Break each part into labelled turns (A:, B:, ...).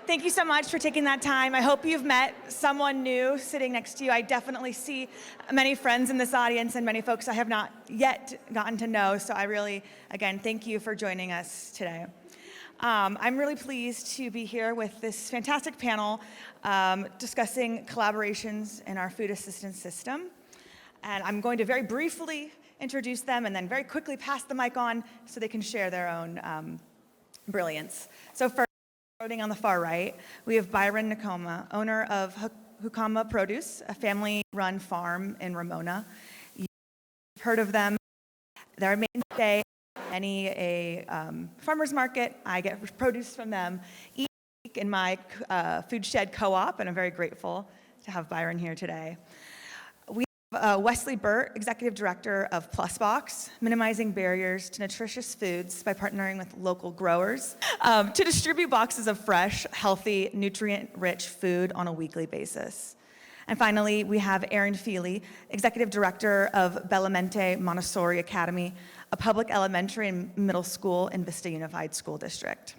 A: Thank you so much for taking that time. I hope you've met someone new sitting next to you. I definitely see many friends in this audience and many folks I have not yet gotten to know. So I really, again, thank you for joining us today. I'm really pleased to be here with this fantastic panel discussing collaborations in our food assistance system. And I'm going to very briefly introduce them and then very quickly pass the mic on so they can share their own brilliance. So first, starting on the far right, we have Byron Nakoma, owner of Hukama Produce, a family-run farm in Ramona. You've heard of them. They're mainstay at a farmer's market. I get produce from them each week in my food shed co-op, and I'm very grateful to have Byron here today. Wesley Burt, Executive Director of PlusBox, minimizing barriers to nutritious foods by partnering with local growers to distribute boxes of fresh, healthy, nutrient-rich food on a weekly basis. And finally, we have Erin Feely, Executive Director of Bellamente Montessori Academy, a public elementary and middle school in Vista Unified School District.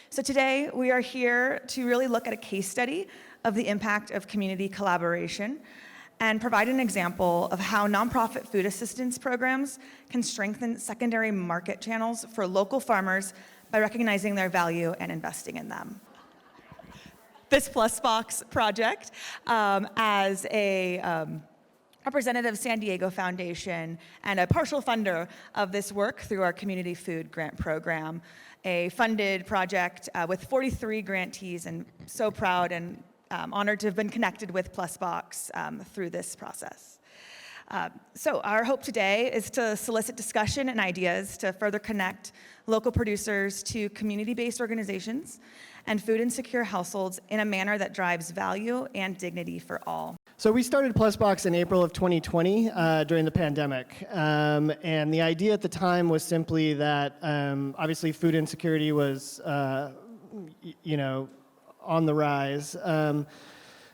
A: So today, we are here to really look at a case study of the impact of community collaboration and provide an example of how nonprofit food assistance programs can strengthen secondary market channels for local farmers by recognizing their value and investing in them. This PlusBox project, as a representative of San Diego Foundation and a partial funder of this work through our Community Food Grant Program, a funded project with 43 grantees, and so proud and honored to have been connected with PlusBox through this process. So our hope today is to solicit discussion and ideas to further connect local producers to community-based organizations and food insecure households in a manner that drives value and dignity for all.
B: So we started PlusBox in April of 2020 during the pandemic. And the idea at the time was simply that obviously food insecurity was, on the rise.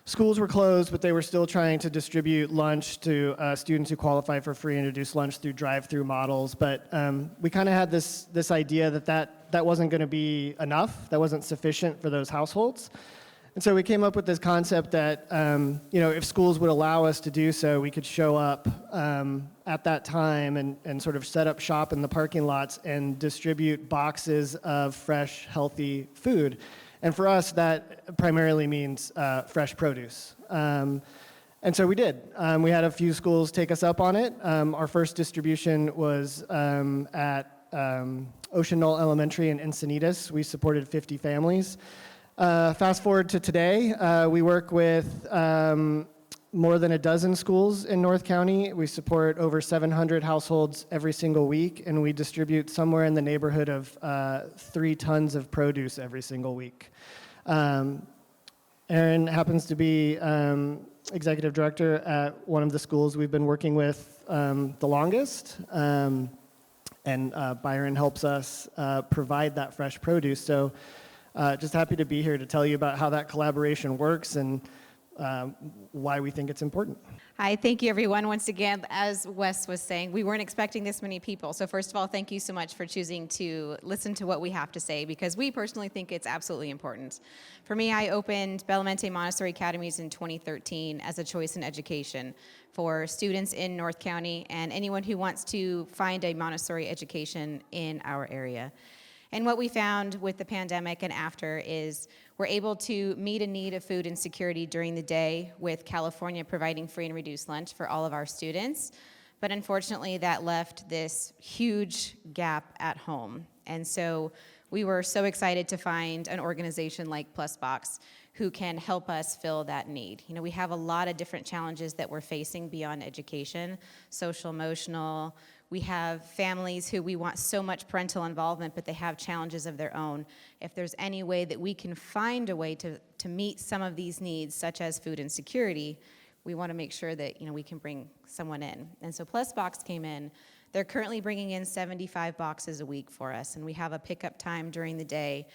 B: Schools were closed, but they were still trying to distribute lunch to students who qualify for free and reduced lunch through drive-through models. But we kind of had this idea that wasn't going to be enough, that wasn't sufficient for those households. And so we came up with this concept that if schools would allow us to do so, we could show up at that time and sort of set up shop in the parking lots and distribute boxes of fresh, healthy food. And for us, that primarily means fresh produce. And so we did. We had a few schools take us up on it. Our first distribution was at Ocean Knoll Elementary in Encinitas. We supported 50 families. Fast forward to today, we work with more than a dozen schools in North County. We support over 700 households every single week, and we distribute somewhere in the neighborhood of 3 tons of produce every single week. Erin happens to be executive director at one of the schools we've been working with the longest, and Byron helps us provide that fresh produce. So just happy to be here to tell you about how that collaboration works and why we think it's important.
C: Hi, thank you everyone. Once again, as Wes was saying, we weren't expecting this many people. So first of all, thank you so much for choosing to listen to what we have to say, because we personally think it's absolutely important. For me, I opened Bellamente Montessori Academies in 2013 as a choice in education for students in North County and anyone who wants to find a Montessori education in our area. And what we found with the pandemic and after is we're able to meet a need of food insecurity during the day with California providing free and reduced lunch for all of our students. But unfortunately, that left this huge gap at home. And so we were so excited to find an organization like PlusBox who can help us fill that need. You know, we have a lot of different challenges that we're facing beyond education, social, emotional. We have families who we want so much parental involvement, but they have challenges of their own. If there's any way that we can find a way to meet some of these needs, such as food insecurity, we want to make sure that we can bring someone in. And so PlusBox came in. They're currently bringing in 75 boxes a week for us, and we have a pickup time during the day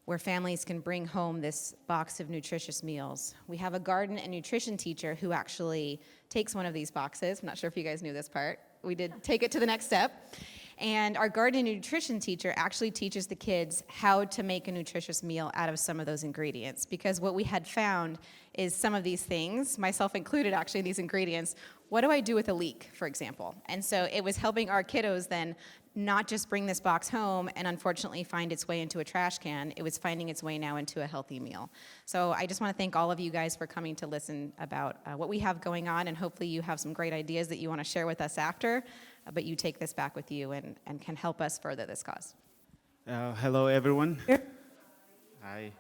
C: where families can bring home this box of nutritious meals. We have a garden and nutrition teacher who actually takes one of these boxes. I'm not sure if you guys knew this part. We did take it to the next step. And our garden and nutrition teacher actually teaches the kids how to make a nutritious meal out of some of those ingredients. Because what we had found is some of these things, myself included actually, these ingredients, what do I do with a leek, for example? And so it was helping our kiddos then not just bring this box home and unfortunately find its way into a trash can, it was finding its way now into a healthy meal. So I just want to thank all of you guys for coming to listen about what we have going on, and hopefully you have some great ideas that you want to share with us after, but you take this back with you and can help us further this cause.
D: Hello, everyone. Hi.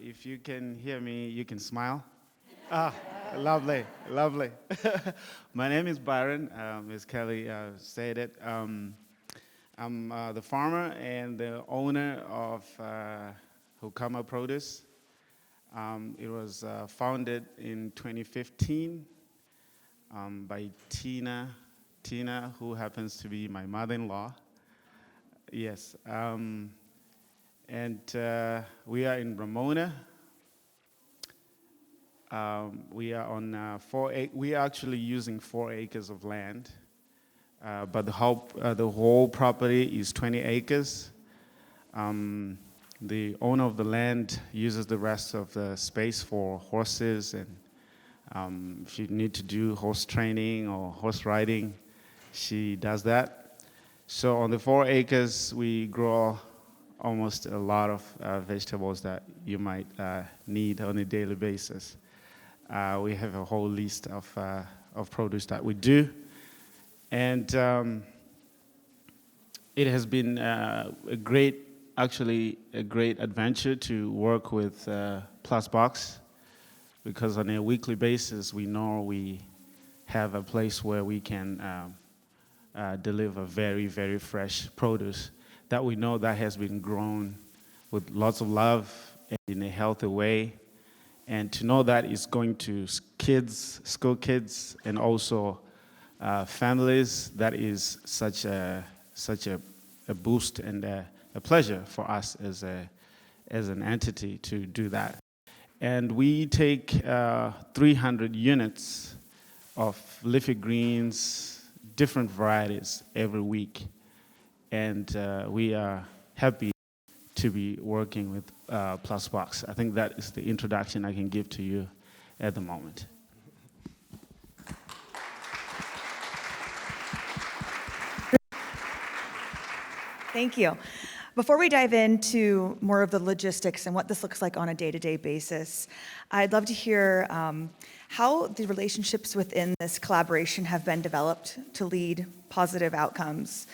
D: If you can hear me, you can smile. Lovely, lovely. My name is Byron. As Kelly said it, I'm the farmer and the owner of Hukama Produce. It was founded in 2015 by Tina, who happens to be my mother-in-law. Yes. And we are in Ramona. We are on we are actually using 4 acres of land, but the whole property is 20 acres. The owner of the land uses the rest of the space for horses, and if you need to do horse training or horse riding, she does that. So on the 4 acres, we grow almost a lot of vegetables that you might need on a daily basis. We have a whole list of produce that we do, and it has been a great adventure to work with Plusbox, because on a weekly basis we know we have a place where we can deliver very, very fresh produce that we know that has been grown with lots of love and in a healthy way. And to know that it's going to kids, school kids, and also families, that is such a boost and a pleasure for us as an entity to do that. And we take 300 units of leafy greens, different varieties every week. And we are happy to be working with Plusbox. I think that is the introduction I can give to you at the moment.
A: Thank you. Before we dive into more of the logistics and what this looks like on a day-to-day basis, I'd love to hear how the relationships within this collaboration have been developed to lead positive outcomes.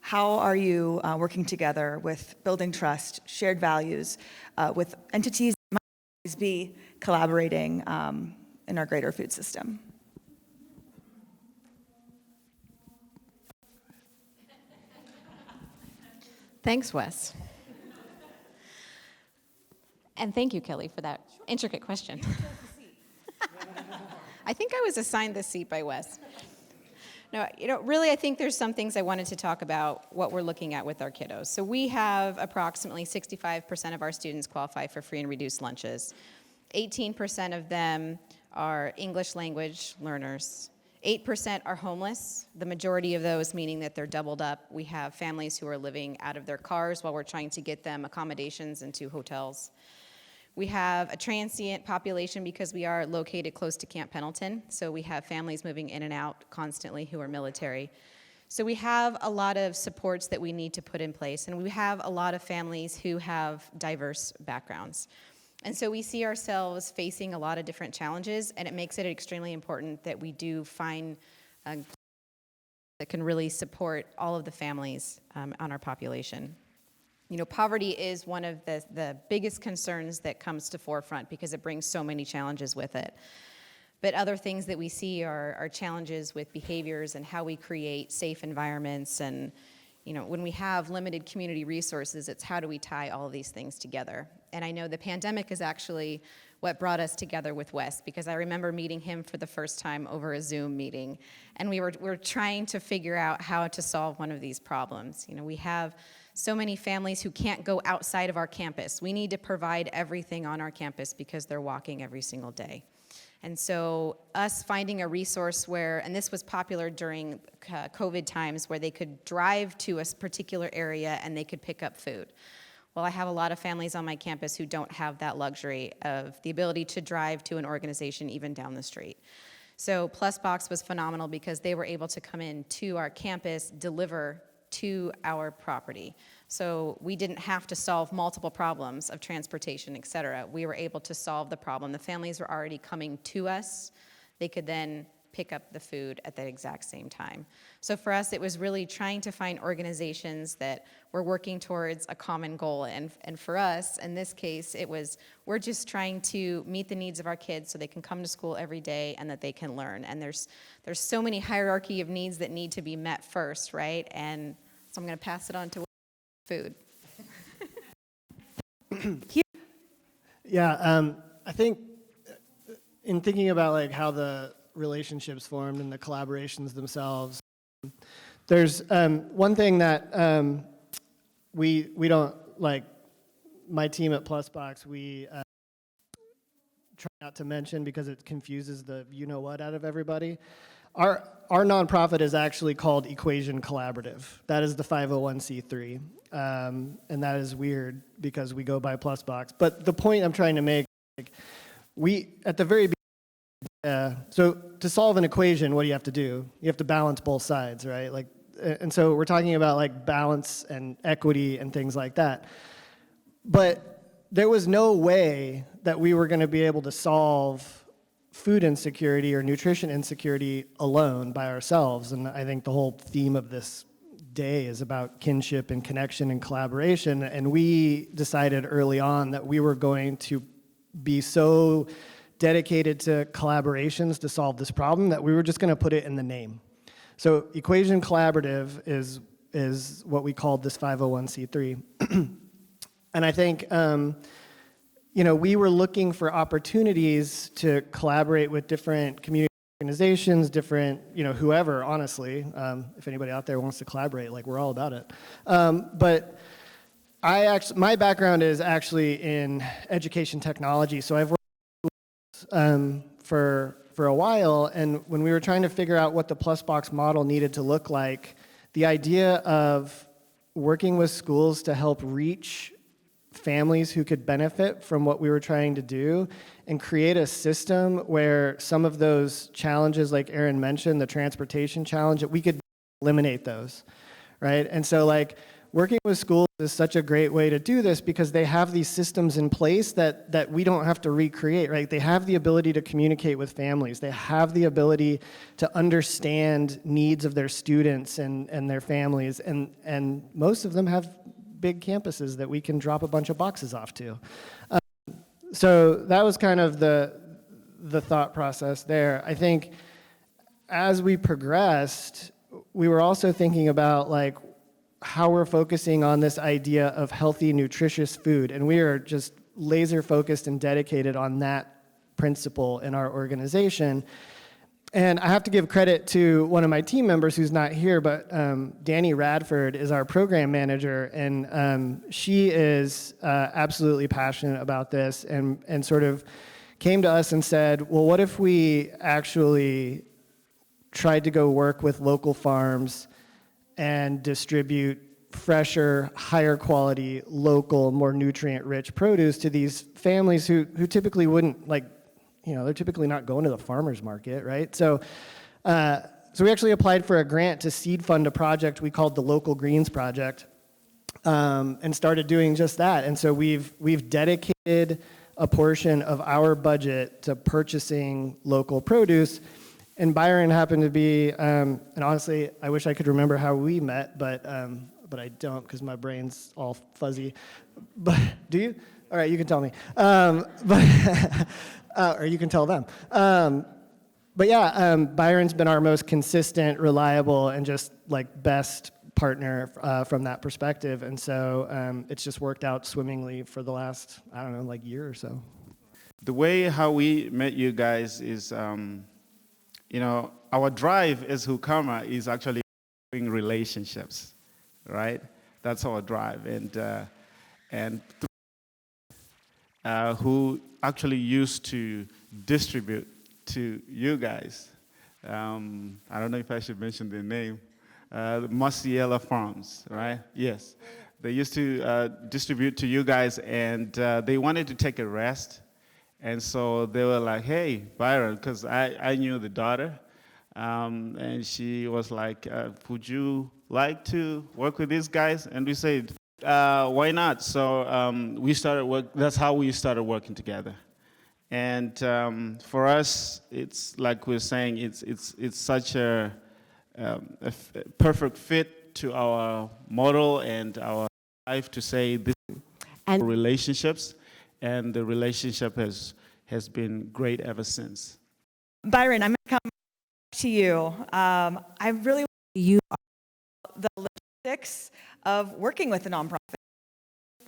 A: How are you working together with building trust, shared values, with entities that might always be collaborating in our greater food system?
C: Thanks, Wes. And thank you, Kelly, for that intricate question. I think I was assigned this seat by Wes. No, really, I think there's some things I wanted to talk about what we're looking at with our kiddos. So we have approximately 65% of our students qualify for free and reduced lunches. 18% of them are English language learners. 8% are homeless, the majority of those meaning that they're doubled up. We have families who are living out of their cars while we're trying to get them accommodations into hotels. We have a transient population because we are located close to Camp Pendleton, so we have families moving in and out constantly who are military. So we have a lot of supports that we need to put in place, and we have a lot of families who have diverse backgrounds. And so we see ourselves facing a lot of different challenges, and it makes it extremely important that we do find that can really support all of the families on our population. Poverty is one of the biggest concerns that comes to forefront because it brings so many challenges with it. But other things that we see are challenges with behaviors and how we create safe environments. And when we have limited community resources, it's how do we tie all of these things together. And I know the pandemic is actually what brought us together with Wes, because I remember meeting him for the first time over a Zoom meeting, and we were trying to figure out how to solve one of these problems. We have so many families who can't go outside of our campus. We need to provide everything on our campus because they're walking every single day. And so us finding a resource where, and this was popular during COVID times, where they could drive to a particular area and they could pick up food. Well, I have a lot of families on my campus who don't have that luxury of the ability to drive to an organization even down the street. So Plusbox was phenomenal because they were able to come in to our campus, deliver to our property. So we didn't have to solve multiple problems of transportation, et cetera. We were able to solve the problem. The families were already coming to us. They could then pick up the food at that exact same time. So for us, it was really trying to find organizations that were working towards a common goal. And for us, in this case, it was, we're just trying to meet the needs of our kids so they can come to school every day and that they can learn. And there's so many hierarchy of needs that need to be met first, right? And so I'm gonna pass it on to food.
B: Yeah, I think in thinking about like how the relationships formed and the collaborations themselves, there's one thing that we don't, like, my team at Plusbox, we try not to mention because it confuses the you-know-what out of everybody. Our nonprofit is actually called Equation Collaborative. That is the 501c3. And that is weird because we go by Plusbox. But the point I'm trying to make, like, we, at the very beginning, so to solve an equation, what do you have to do? You have to balance both sides, right? Like, and so we're talking about like balance and equity and things like that. But there was no way that we were going to be able to solve food insecurity or nutrition insecurity alone by ourselves. And I think the whole theme of this day is about kinship and connection and collaboration. And we decided early on that we were going to be so dedicated to collaborations to solve this problem that we were just going to put it in the name. So Equation Collaborative is what we called this 501c3. And I think you know, we were looking for opportunities to collaborate with different community organizations, different, you know, whoever, honestly. If anybody out there wants to collaborate, like, we're all about it. But my background is actually in education technology, so I've worked for a while, and when we were trying to figure out what the Plusbox model needed to look like, the idea of working with schools to help reach families who could benefit from what we were trying to do and create a system where some of those challenges, like Aaron mentioned, the transportation challenge, that we could eliminate those, right? And so, like, working with schools is such a great way to do this because they have these systems in place that we don't have to recreate, right? They have the ability to communicate with families. They have the ability to understand needs of their students and their families, and most of them have big campuses that we can drop a bunch of boxes off to. So that was kind of the thought process there. I think as we progressed, we were also thinking about, like, how we're focusing on this idea of healthy, nutritious food, and we are just laser focused and dedicated on that principle in our organization. And I have to give credit to one of my team members who's not here, but Danny Radford is our program manager, and she is absolutely passionate about this and sort of came to us and said, well, what if we actually tried to go work with local farms and distribute fresher, higher quality, local, more nutrient-rich produce to these families who typically wouldn't, like, you know, they're typically not going to the farmer's market, right? So we actually applied for a grant to seed fund a project we called the Local Greens Project, and started doing just that. And so we've dedicated a portion of our budget to purchasing local produce. And Byron happened to be, and honestly, I wish I could remember how we met, but I don't because my brain's all fuzzy. But do you? All right, you can tell me. Or you can tell them. But yeah, Byron's been our most consistent, reliable, and just, like, best partner from that perspective. And so it's just worked out swimmingly for the last, I don't know, like, year or so.
D: The way how we met you guys is, you know, our drive as Hukama is actually building relationships, right? That's our drive. And who actually used to distribute to you guys. I don't know if I should mention their name. Masiela Farms, right? Yes. They used to distribute to you guys, and they wanted to take a rest. And so they were like, hey, Byron, because I knew the daughter. And she was like, would you like to work with these guys? And we said, why not? So we started work. That's how we started working together. And for us, it's like we're saying, it's such a perfect fit to our model and our life to say this and relationships, and the relationship has been great ever since.
A: Byron, I'm going to come to you. I really want you the logistics of working with a nonprofit.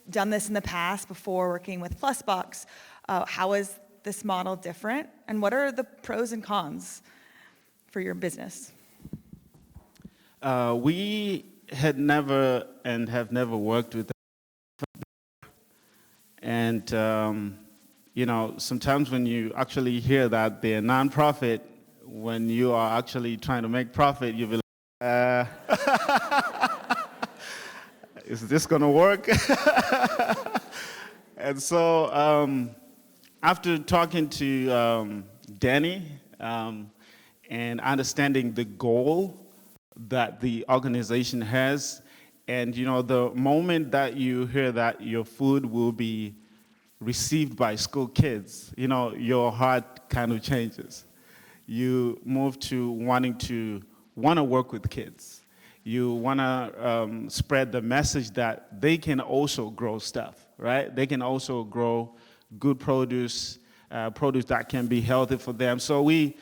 A: Done this in the past before working with Plusbox. How is this model different, and what are the pros and cons for your business?
D: We had never and have never worked with them. And you know, sometimes when you actually hear that they're a nonprofit, when you are actually trying to make profit, you'll be like, is this gonna work? And so after talking to Danny and understanding the goal that the organization has, and you know, the moment that you hear that your food will be received by school kids, you know, your heart kind of changes. You move to wanting to work with kids. You want to spread the message that they can also grow stuff, right? They can also grow good produce, produce that can be healthy for them. So we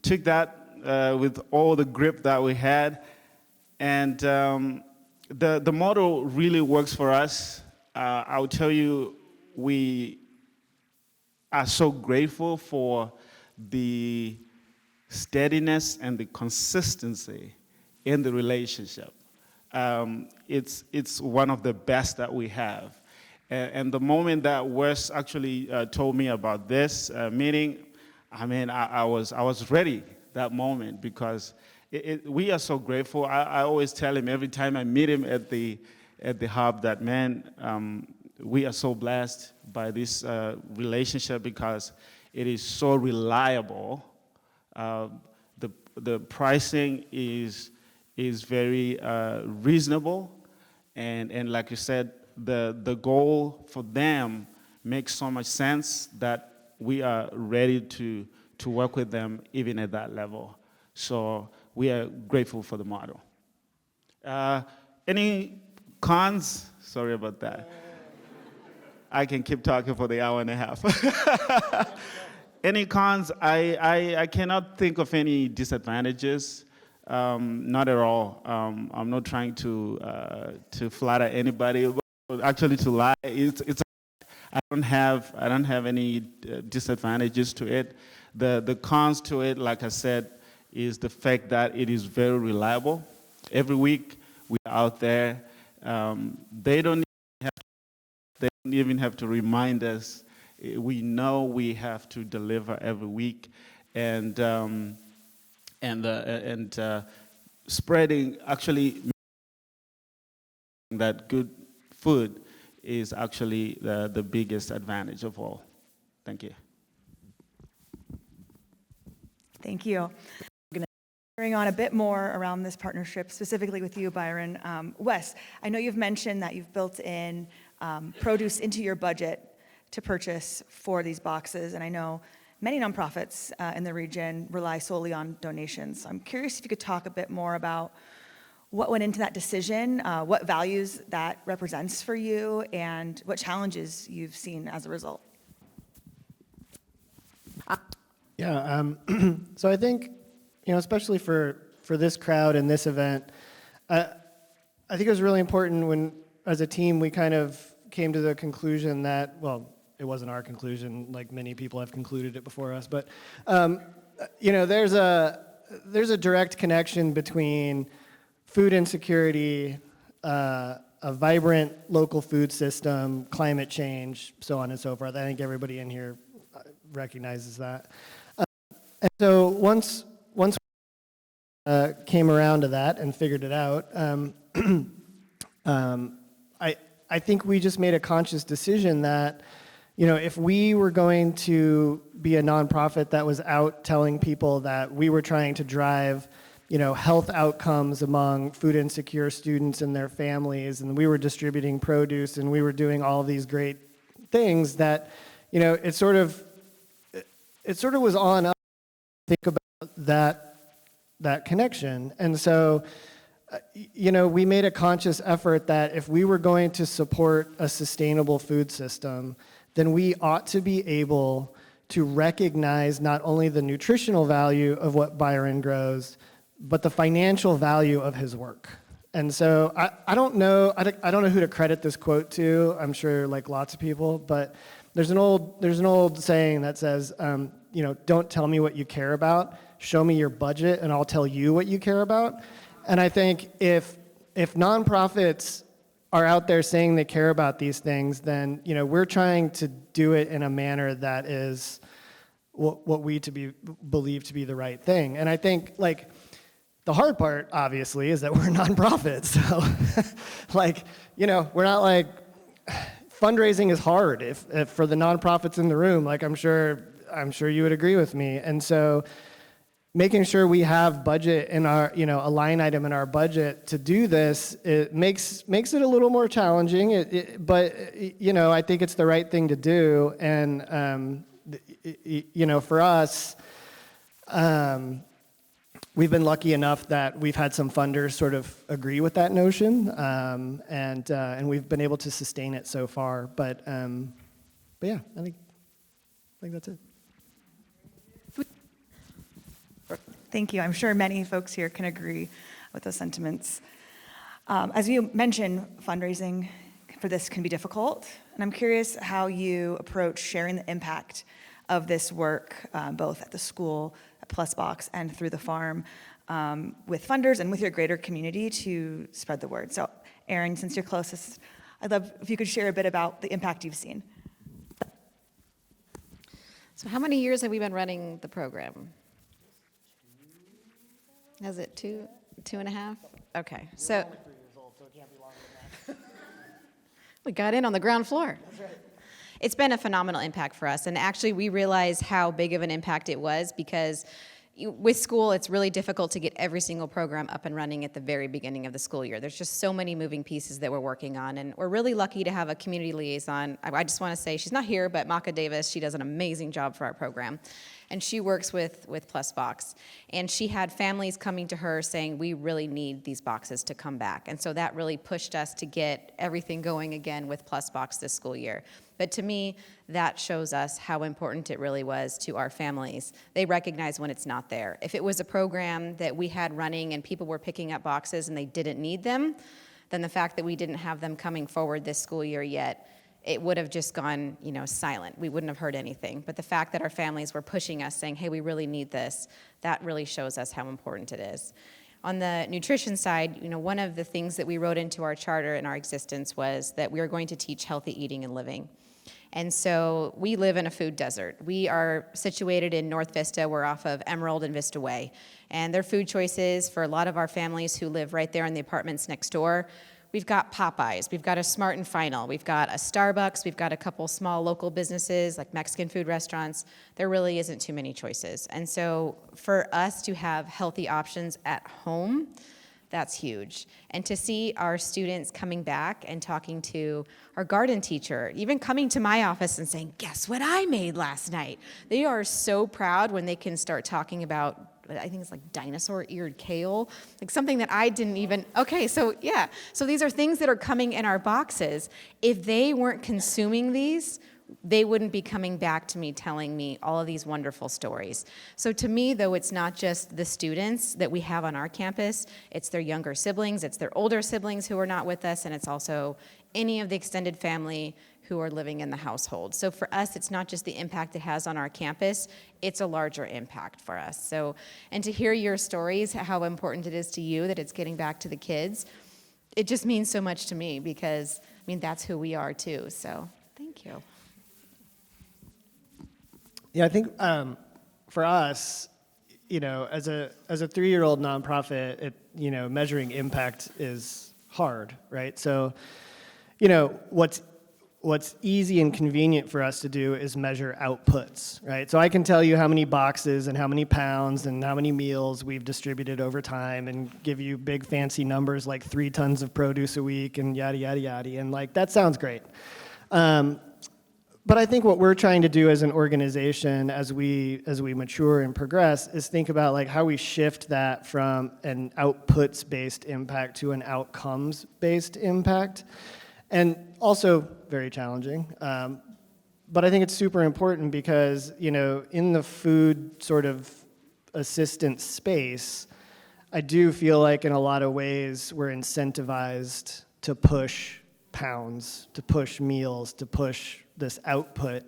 D: took that with all the grip that we had, and the model really works for us. I'll tell you, we are so grateful for the steadiness and the consistency in the relationship. It's one of the best that we have. And the moment that Wes actually told me about this meeting, I mean, I was ready that moment, because we are so grateful. I always tell him every time I meet him at the hub that, man, we are so blessed by this relationship, because it is so reliable. The pricing is very reasonable, and like you said, the goal for them makes so much sense that we are ready to work with them even at that level. So we are grateful for the model. Any cons? Sorry about that. I can keep talking for the hour and a half. Any cons? I cannot think of any disadvantages. Not at all. I'm not trying to flatter anybody. Actually, to lie, I don't have any disadvantages to it. The cons to it, like I said, is the fact that it is very reliable. Every week we're out there. They don't even have to remind us. We know we have to deliver every week, and spreading actually that good food is actually the biggest advantage of all. Thank you.
A: Thank you. We're going to carrying on a bit more around this partnership, specifically with you, Byron. Wes, I know you've mentioned that you've built in produce into your budget to purchase for these boxes, and I know many nonprofits in the region rely solely on donations. I'm curious if you could talk a bit more about what went into that decision, what values that represents for you, and what challenges you've seen as a result.
B: Yeah, so I think, especially for this crowd and this event, I think it was really important when, as a team, we kind of came to the conclusion that, well, it wasn't our conclusion, like many people have concluded it before us, but, there's a direct connection between food insecurity, a vibrant local food system, climate change, so on and so forth. I think everybody in here recognizes that. And so once came around to that and figured it out, I think we just made a conscious decision that, if we were going to be a nonprofit that was out telling people that we were trying to drive, health outcomes among food insecure students and their families, and we were distributing produce, and we were doing all of these great things, that, it sort of was on us to think about that connection. And so, we made a conscious effort that if we were going to support a sustainable food system, then we ought to be able to recognize not only the nutritional value of what Byron grows, but the financial value of his work. And so I don't know who to credit this quote to. I'm sure like lots of people, but there's an old saying that says, don't tell me what you care about, show me your budget and I'll tell you what you care about. And I think if nonprofits are out there saying they care about these things, then we're trying to do it in a manner that is what we believe to be the right thing. And I think the hard part, obviously, is that we're nonprofits. So we're not fundraising is hard if for the nonprofits in the room. I'm sure you would agree with me. And so making sure we have budget in our, a line item in our budget to do this, it makes it a little more challenging, but I think it's the right thing to do. And, for us, we've been lucky enough that we've had some funders sort of agree with that notion, and we've been able to sustain it so far. But yeah, I think that's it.
A: Thank you. I'm sure many folks here can agree with those sentiments. As you mentioned, fundraising for this can be difficult, and I'm curious how you approach sharing the impact of this work, both at the school, at Plusbox, and through the farm, with funders and with your greater community to spread the word. So, Erin, since you're closest, I'd love if you could share a bit about the impact you've seen.
C: So how many years have we been running the program? Is it two and a half? Okay, so.
B: Only 3 years old, so it can't be longer than that.
C: We got in on the ground floor.
B: That's right.
C: It's been a phenomenal impact for us, and actually we realized how big of an impact it was because with school, it's really difficult to get every single program up and running at the very beginning of the school year. There's just so many moving pieces that we're working on, and we're really lucky to have a community liaison. I just want to say, she's not here, but Maka Davis, she does an amazing job for our program. And she works with Plusbox. And she had families coming to her saying, we really need these boxes to come back. And so that really pushed us to get everything going again with Plusbox this school year. But to me, that shows us how important it really was to our families. They recognize when it's not there. If it was a program that we had running and people were picking up boxes and they didn't need them, then the fact that we didn't have them coming forward this school year yet, it would have just gone, silent. We wouldn't have heard anything. But the fact that our families were pushing us, saying, hey, we really need this, that really shows us how important it is. On the nutrition side, one of the things that we wrote into our charter and our existence was that we are going to teach healthy eating and living. And so we live in a food desert. We are situated in North Vista. We're off of Emerald and Vista Way. And their food choices for a lot of our families who live right there in the apartments next door, we've got Popeyes, we've got a Smart and Final, we've got a Starbucks, we've got a couple small local businesses like Mexican food restaurants. There really isn't too many choices. And so for us to have healthy options at home, that's huge. And to see our students coming back and talking to our garden teacher, even coming to my office and saying, guess what I made last night? They are so proud when they can start talking about, I think it's like dinosaur-eared kale, like something that I didn't even, okay, so yeah. So these are things that are coming in our boxes. If they weren't consuming these, they wouldn't be coming back to me telling me all of these wonderful stories. So to me, though, it's not just the students that we have on our campus, it's their younger siblings, it's their older siblings who are not with us, and it's also any of the extended family who are living in the household. So for us, it's not just the impact it has on our campus, it's a larger impact for us. So, and to hear your stories, how important it is to you that it's getting back to the kids, it just means so much to me because, that's who we are too. So thank you.
B: Yeah, I think for us, as a 3-year-old nonprofit, measuring impact is hard, right? So, what's easy and convenient for us to do is measure outputs, right? So I can tell you how many boxes and how many pounds and how many meals we've distributed over time and give you big fancy numbers like 3 tons of produce a week and yada, yada, yada. And like, that sounds great. But I think what we're trying to do as an organization as we mature and progress is think about like how we shift that from an outputs-based impact to an outcomes-based impact. And also very challenging. But I think it's super important because, in the food sort of assistance space, I do feel like in a lot of ways we're incentivized to push pounds, to push meals, to push this output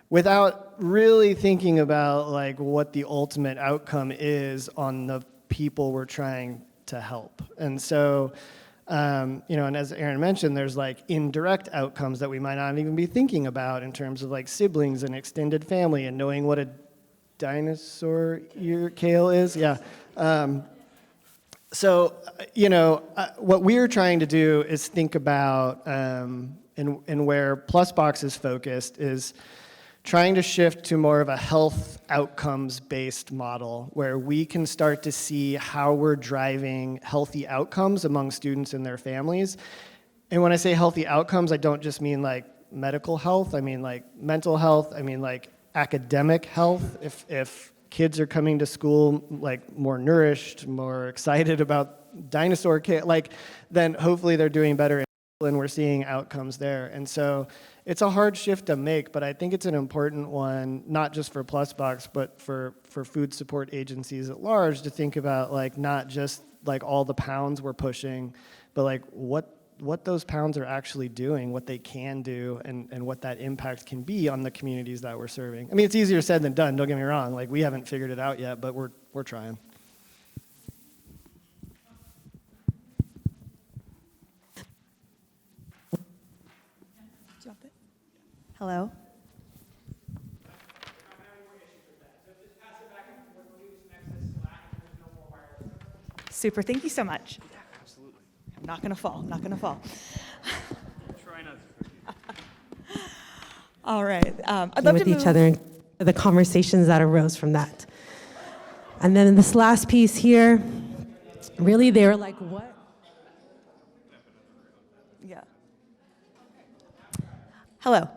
B: without really thinking about like what the ultimate outcome is on the people we're trying to help. And so, and as Aaron mentioned, there's like indirect outcomes that we might not even be thinking about in terms of like siblings and extended family and knowing what a dinosaur ear kale is. Yeah. So, what we're trying to do is think about, and where Plusbox is focused is trying to shift to more of a health outcomes-based model where we can start to see how we're driving healthy outcomes among students and their families. And when I say healthy outcomes, I don't just mean like medical health, I mean like mental health, I mean like academic health. If kids are coming to school like more nourished, more excited about dinosaur then hopefully they're doing better and we're seeing outcomes there. And so it's a hard shift to make, but I think it's an important one, not just for Plusbox, but for food support agencies at large to think about like not just like all the pounds we're pushing, but like what those pounds are actually doing, what they can do, and what that impact can be on the communities that we're serving. I mean, it's easier said than done, don't get me wrong. Like we haven't figured it out yet, but we're trying.
A: Hello? Super, thank you so much.
E: Yeah, absolutely.
A: I'm not gonna fall, I'm not gonna fall.
E: Try not to.
A: All right, I'd love
F: with
A: to move.
F: each other and the conversations that arose from that. And then in this last piece here, really they were like, what?
A: Yeah. Hello.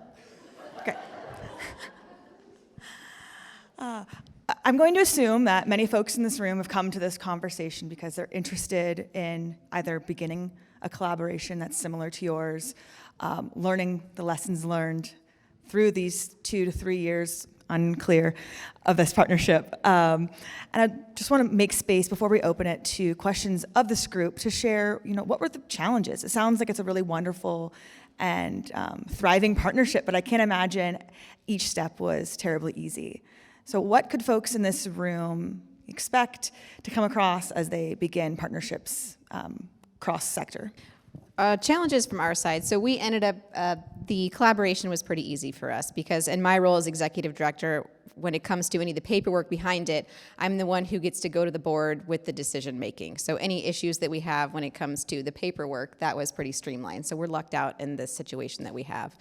A: Okay. I'm going to assume that many folks in this room have come to this conversation because they're interested in either beginning a collaboration that's similar to yours, learning the lessons learned through these 2 to 3 years, unclear, of this partnership. And I just want to make space before we open it to questions of this group to share, what were the challenges? It sounds like it's a really wonderful and thriving partnership, but I can't imagine each step was terribly easy. So what could folks in this room expect to come across as they begin partnerships cross-sector?
C: Challenges from our side. So we ended up, the collaboration was pretty easy for us because in my role as executive director, when it comes to any of the paperwork behind it, I'm the one who gets to go to the board with the decision making. So any issues that we have when it comes to the paperwork, that was pretty streamlined. So we're lucked out in this situation that we have.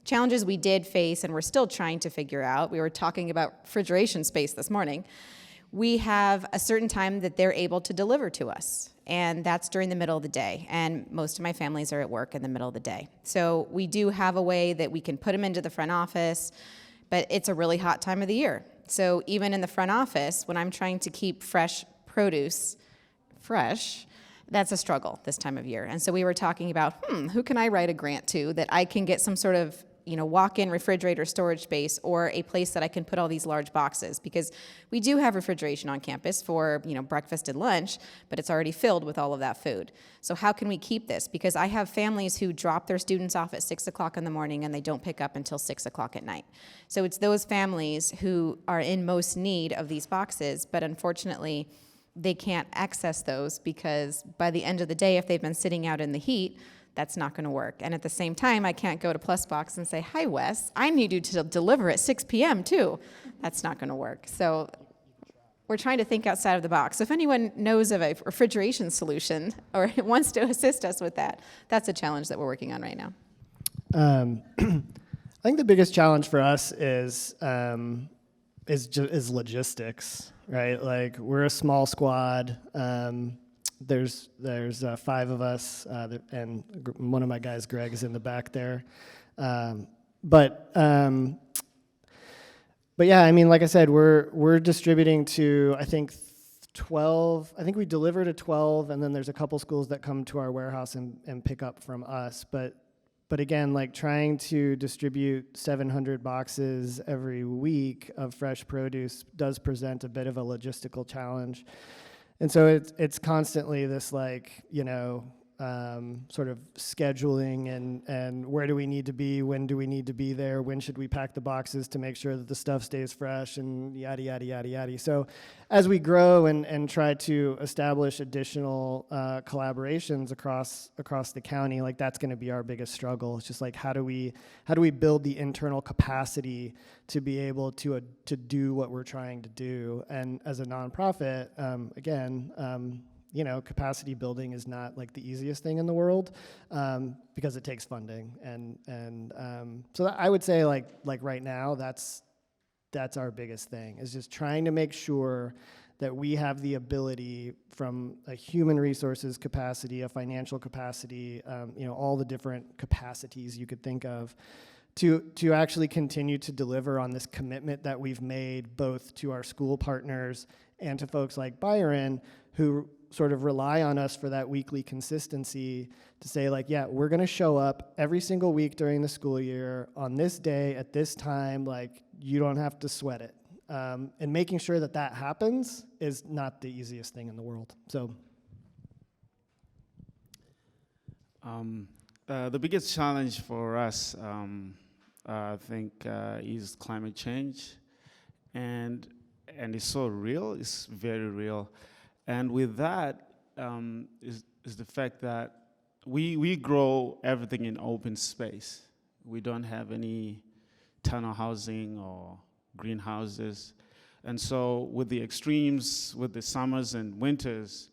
C: Challenges we did face and we're still trying to figure out, we were talking about refrigeration space this morning. We have a certain time that they're able to deliver to us, and that's during the middle of the day, and most of my families are at work in the middle of the day. So we do have a way that we can put them into the front office, but it's a really hot time of the year. So even in the front office, when I'm trying to keep fresh produce fresh, that's a struggle this time of year. And so we were talking about, who can I write a grant to that I can get some sort of walk-in refrigerator storage space or a place that I can put all these large boxes, because we do have refrigeration on campus for, breakfast and lunch, but it's already filled with all of that food. So how can we keep this? Because I have families who drop their students off at 6 o'clock in the morning and they don't pick up until 6 o'clock at night. So it's those families who are in most need of these boxes, but unfortunately, they can't access those because by the end of the day, if they've been sitting out in the heat, that's not going to work. And at the same time, I can't go to Plusbox and say, hi, Wes, I need you to deliver at 6 p.m. too. That's not going to work. So we're trying to think outside of the box. So if anyone knows of a refrigeration solution or wants to assist us with that, that's a challenge that we're working on right now.
B: I think the biggest challenge for us is logistics, right? Like, we're a small squad. There's 5 of us, and one of my guys, Greg, is in the back there. But yeah, I mean, like I said, we're distributing to, I think, 12. I think we deliver to 12, and then there's a couple schools that come to our warehouse and pick up from us. But again, like, trying to distribute 700 boxes every week of fresh produce does present a bit of a logistical challenge. And so it's constantly this, like, sort of scheduling and where do we need to be, when do we need to be there, when should we pack the boxes to make sure that the stuff stays fresh, and yada, yada, yada, yada. So as we grow and try to establish additional collaborations across the county, like, that's going to be our biggest struggle. It's just like, how do we build the internal capacity to be able to do what we're trying to do? And as a nonprofit, capacity building is not, like, the easiest thing in the world, because it takes funding, and so I would say, like right now, that's our biggest thing, is just trying to make sure that we have the ability, from a human resources capacity, a financial capacity, all the different capacities you could think of, to actually continue to deliver on this commitment that we've made, both to our school partners and to folks like Byron, who sort of rely on us for that weekly consistency, to say, like, yeah, we're going to show up every single week during the school year on this day at this time. Like, you don't have to sweat it. And making sure that happens is not the easiest thing in the world. So,
D: the biggest challenge for us, I think, is climate change, and it's so real. It's very real. And with that is the fact that we grow everything in open space. We don't have any tunnel housing or greenhouses. And so with the extremes, with the summers and winters,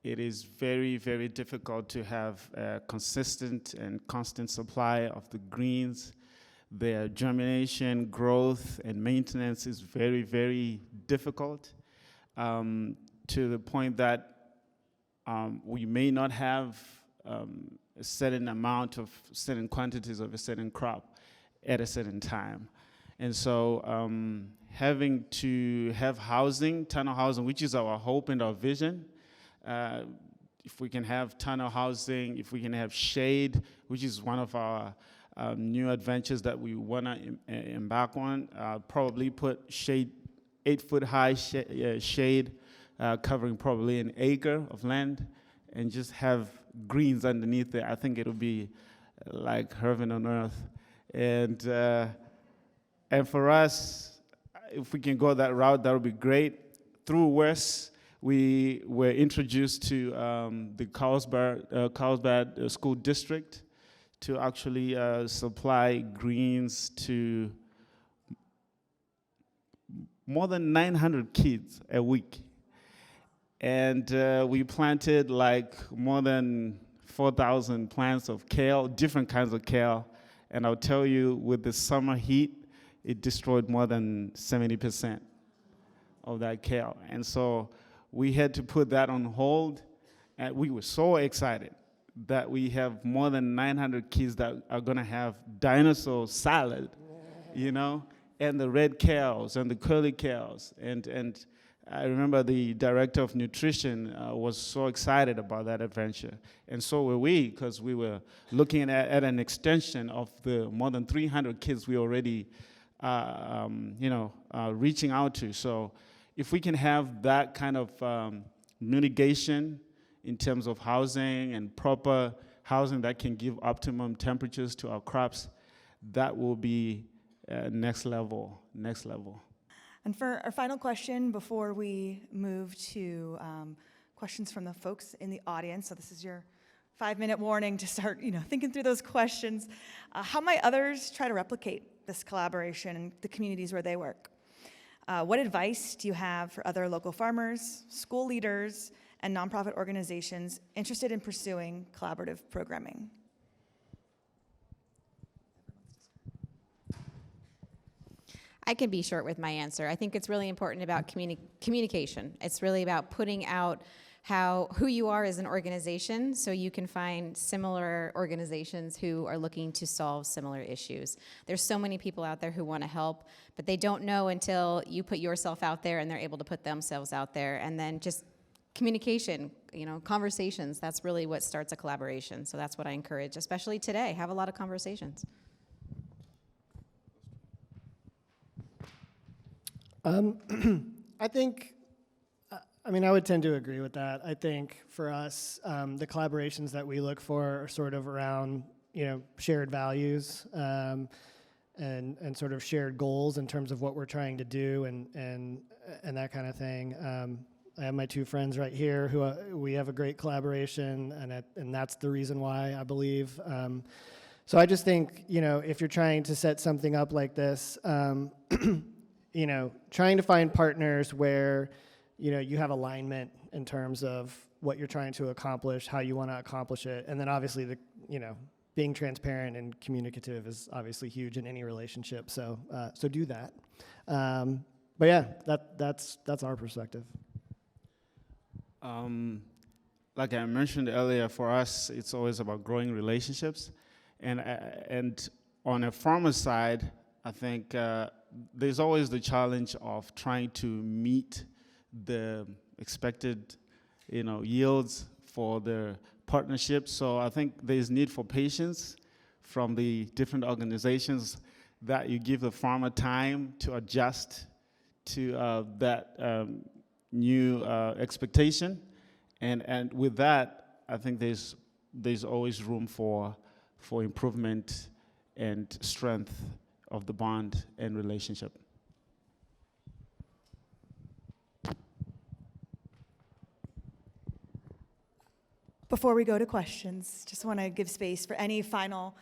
D: it is very, very difficult to have a consistent and constant supply of the greens. Their germination, growth, and maintenance is very, very difficult. To the point that we may not have a certain amount of certain quantities of a certain crop at a certain time. And so having to have housing, tunnel housing, which is our hope and our vision, if we can have tunnel housing, if we can have shade, which is one of our new adventures that we want to embark on, probably put shade, 8-foot high shade, covering probably an acre of land, and just have greens underneath it. I think it'll be like heaven on earth. And for us, if we can go that route, that would be great. Through West, we were introduced to the Carlsbad School District to actually supply greens to more than 900 kids a week. And we planted like more than 4,000 plants of kale, different kinds of kale. And I'll tell you, with the summer heat, it destroyed more than 70% of that kale. And so we had to put that on hold. And we were so excited that we have more than 900 kids that are going to have dinosaur salad, and the red kales and the curly kales. And I remember the director of nutrition was so excited about that adventure. And so were we, because we were looking at an extension of the more than 300 kids we already, reaching out to. So if we can have that kind of mitigation in terms of housing and proper housing that can give optimum temperatures to our crops, that will be next level.
A: And for our final question before we move to questions from the folks in the audience, so this is your 5-minute warning to start, thinking through those questions. How might others try to replicate this collaboration in the communities where they work? What advice do you have for other local farmers, school leaders, and nonprofit organizations interested in pursuing collaborative programming?
C: I can be short with my answer. I think it's really important about communication. It's really about putting out who you are as an organization so you can find similar organizations who are looking to solve similar issues. There's so many people out there who want to help, but they don't know until you put yourself out there and they're able to put themselves out there. And then just communication, conversations, that's really what starts a collaboration. So that's what I encourage, especially today. Have a lot of conversations.
B: I think, I would tend to agree with that. I think for us, the collaborations that we look for are sort of around, shared values and sort of shared goals in terms of what we're trying to do and that kind of thing. I have my two friends right here who we have a great collaboration, and that's the reason why, I believe. So I just think, if you're trying to set something up like this, trying to find partners where, you have alignment in terms of what you're trying to accomplish, how you want to accomplish it, and then obviously being transparent and communicative is obviously huge in any relationship. So do that. But yeah, that's our perspective.
D: Like I mentioned earlier, for us, it's always about growing relationships, and on a farmer side, I think there's always the challenge of trying to meet the expected, yields for the partnership. So I think there's need for patience from the different organizations, that you give the farmer time to adjust to that new expectation, and with that, I think there's always room for improvement and strength of the bond and relationship.
A: Before we go to questions, just want to give space for any final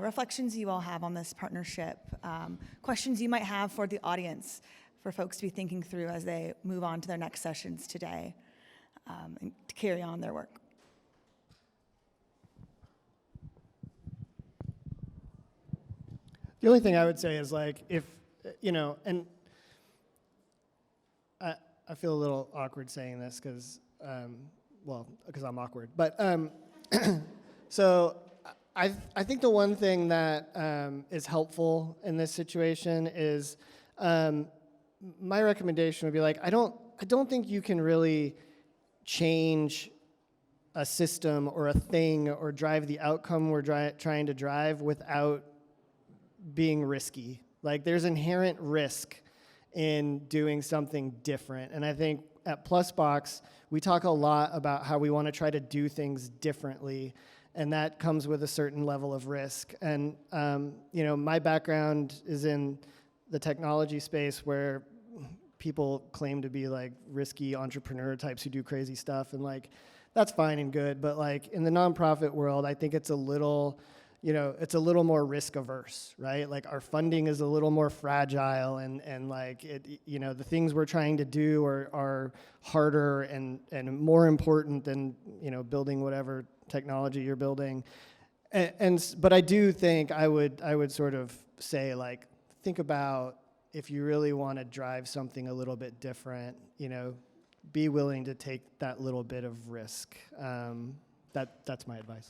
A: reflections you all have on this partnership, questions you might have for the audience, for folks to be thinking through as they move on to their next sessions today and to carry on their work.
B: The only thing I would say is, like, if, and I feel a little awkward saying this because I'm awkward. But so I think the one thing that is helpful in this situation is my recommendation would be, like, I don't think you can really change a system or a thing or drive the outcome we're trying to drive without being risky. Like, there's inherent risk in doing something different. And I think at Plusbox, we talk a lot about how we want to try to do things differently, and that comes with a certain level of risk. And my background is in the technology space, where people claim to be, like, risky entrepreneur types who do crazy stuff, and, like, that's fine and good, but, like, in the nonprofit world, I think it's a little more risk averse, right? Like, our funding is a little more fragile, and like, the things we're trying to do are harder and more important than, building whatever technology you're building. But I do think I would sort of say, like, think about, if you really want to drive something a little bit different, be willing to take that little bit of risk. That's my advice.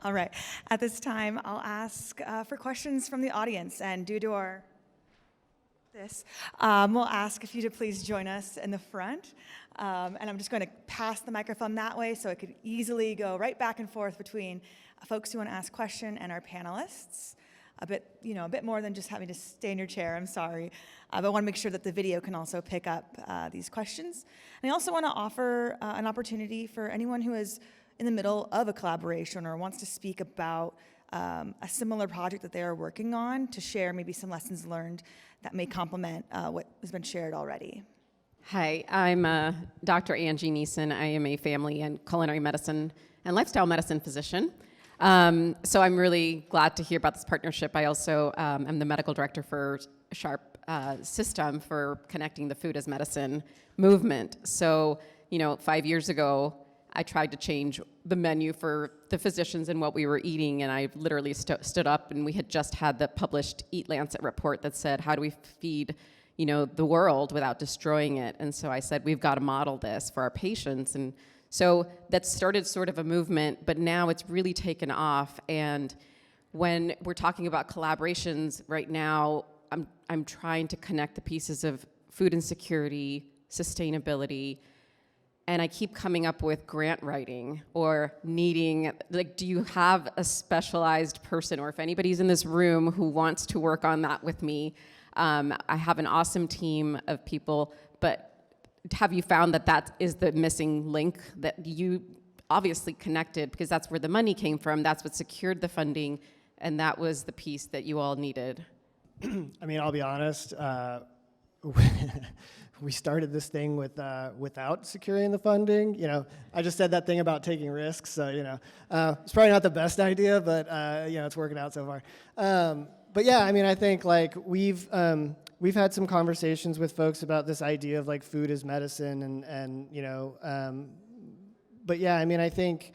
A: All right. At this time, I'll ask for questions from the audience, and due to we'll ask if you to please join us in the front. And I'm just going to pass the microphone that way so it could easily go right back and forth between folks who want to ask question and our panelists. A bit more than just having to stay in your chair, I'm sorry. But I want to make sure that the video can also pick up these questions. And I also want to offer an opportunity for anyone who is in the middle of a collaboration or wants to speak about a similar project that they are working on, to share maybe some lessons learned that may complement what has been shared already.
G: Hi, I'm Dr. Angie Neeson. I am a family and culinary medicine and lifestyle medicine physician. So I'm really glad to hear about this partnership. I also am the medical director for Sharp system for connecting the food as medicine movement. So, 5 years ago, I tried to change the menu for the physicians and what we were eating, and I literally stood up, and we had just had the published Eat Lancet report that said, how do we feed, the world without destroying it? And so I said, we've got to model this for our patients. And so that started sort of a movement, but now it's really taken off. And when we're talking about collaborations right now, I'm trying to connect the pieces of food insecurity, sustainability, and I keep coming up with grant writing or needing, do you have a specialized person, or if anybody's in this room who wants to work on that with me, I have an awesome team of people, but have you found that is the missing link that you obviously connected, because that's where the money came from, that's what secured the funding, and that was the piece that you all needed?
B: I mean, I'll be honest. We started this thing without securing the funding. I just said that thing about taking risks. So it's probably not the best idea, but it's working out so far. But yeah, I mean, I think like we've had some conversations with folks about this idea of like food as medicine, and but yeah, I mean, I think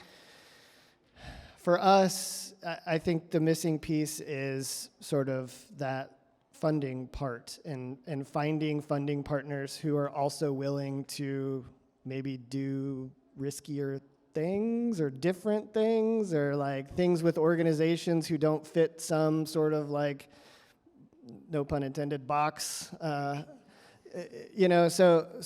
B: for us, I think the missing piece is sort of that funding part, and finding funding partners who are also willing to maybe do riskier things or different things, or like things with organizations who don't fit some sort of like, no pun intended, box. So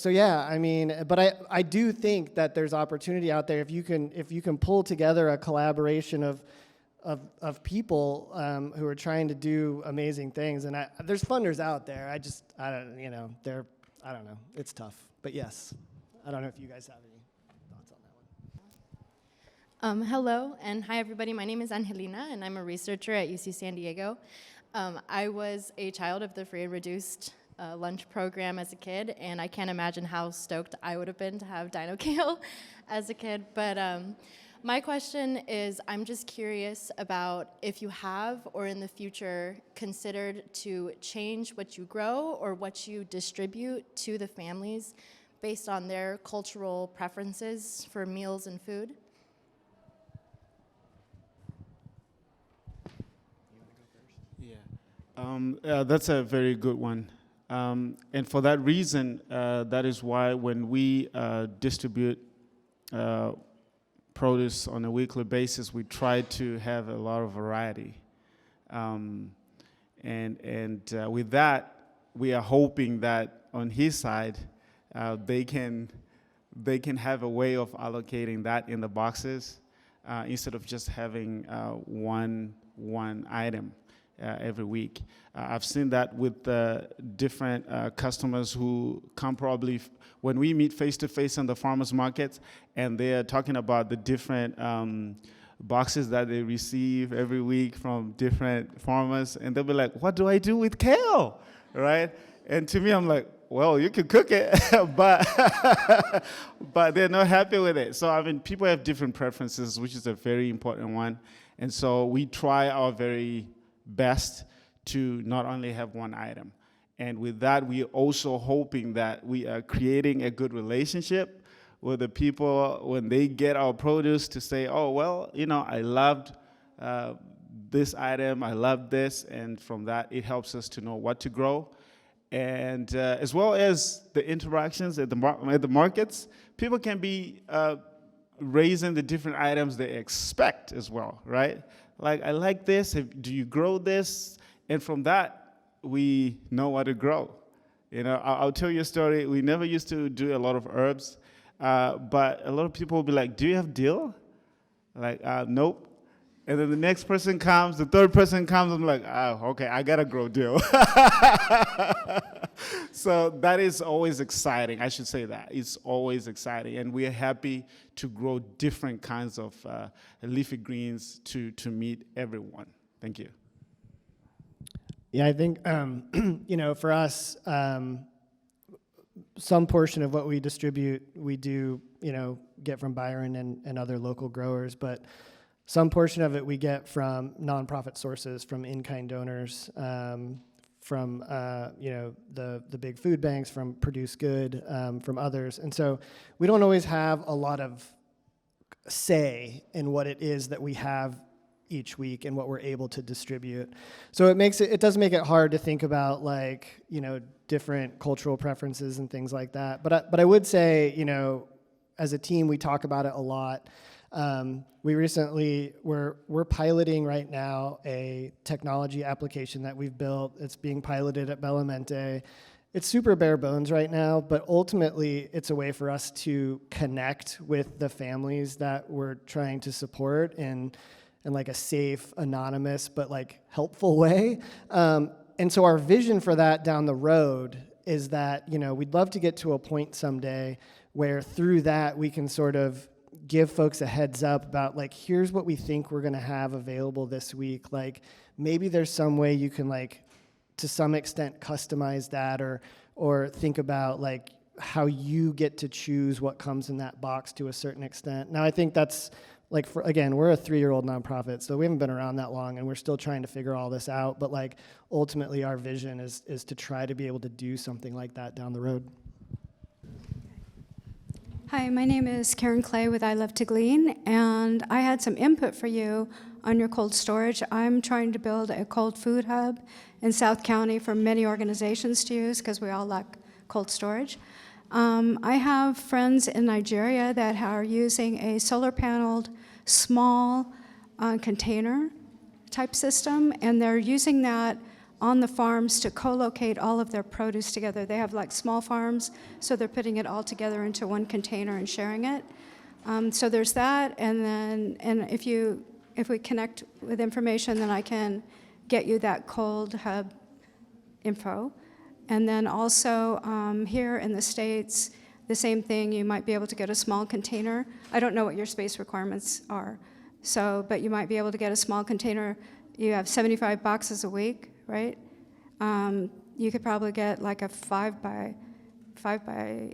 B: yeah, I mean, but I do think that there's opportunity out there if you can pull together a collaboration of people who are trying to do amazing things, and there's funders out there. I don't know. It's tough, but yes, I don't know if you guys have any thoughts on that one.
H: Hello, and hi everybody. My name is Angelina, and I'm a researcher at UC San Diego. I was a child of the free and reduced lunch program as a kid, and I can't imagine how stoked I would have been to have Dino Kale as a kid, but my question is, I'm just curious about if you have, or in the future, considered to change what you grow or what you distribute to the families based on their cultural preferences for meals and food?
D: Yeah, that's a very good one. And for that reason, that is why when we distribute produce on a weekly basis, we try to have a lot of variety. And with that, we are hoping that on his side, they can have a way of allocating that in the boxes instead of just having one item every week. I've seen that with different customers who come probably when we meet face-to-face in the farmers markets, and they're talking about the different boxes that they receive every week from different farmers, and they'll be like, what do I do with kale, right? And to me, I'm like, well, you can cook it, but they're not happy with it. So, I mean, people have different preferences, which is a very important one. And so we try our very best to not only have one item. And with that, we're also hoping that we are creating a good relationship with the people when they get our produce to say, oh, well, I loved this item, I loved this, and from that, it helps us to know what to grow. And as well as the interactions at the markets, people can be raising the different items they expect as well, right? Like, I like this, do you grow this? And from that, we know what to grow. I'll tell you a story. We never used to do a lot of herbs, but a lot of people will be like, do you have dill? Like, nope. And then the next person comes, the third person comes, I'm like, okay, I gotta grow dill. So that is always exciting. I should say that. It's always exciting. And we are happy to grow different kinds of leafy greens to meet everyone. Thank you.
B: Yeah, I think, for us, some portion of what we distribute, we do, get from Byron and other local growers, but Some portion of it we get from nonprofit sources, from in-kind donors, from the big food banks, from Produce Good, from others. And so we don't always have a lot of say in what it is that we have each week and what we're able to distribute. So it does make it hard to think about different cultural preferences and things like that. But I would say, as a team, we talk about it a lot. We're piloting right now a technology application that we've built. It's being piloted at Bellamente. It's super bare bones right now, but ultimately it's a way for us to connect with the families that we're trying to support in like a safe, anonymous, but like helpful way. And so our vision for that down the road is that, we'd love to get to a point someday where through that we can sort of give folks a heads up about like, here's what we think we're gonna have available this week. Like maybe there's some way you can like, to some extent customize that or think about like how you get to choose what comes in that box to a certain extent. Now I think that's like, again, we're a 3-year-old nonprofit, so we haven't been around that long and we're still trying to figure all this out, but like ultimately our vision is to try to be able to do something like that down the road.
I: Hi, my name is Karen Clay with I Love to Glean, and I had some input for you on your cold storage. I'm trying to build a cold food hub in South County for many organizations to use because we all lack cold storage. I have friends in Nigeria that are using a solar paneled small container type system, and they're using that on the farms to co-locate all of their produce together. They have like small farms, so they're putting it all together into one container and sharing it. So there's that, and if we connect with information, then I can get you that cold hub info. And then also here in the States, the same thing, you might be able to get a small container. I don't know what your space requirements are, but you might be able to get a small container. You have 75 boxes a week, right? You could probably get like a 5 by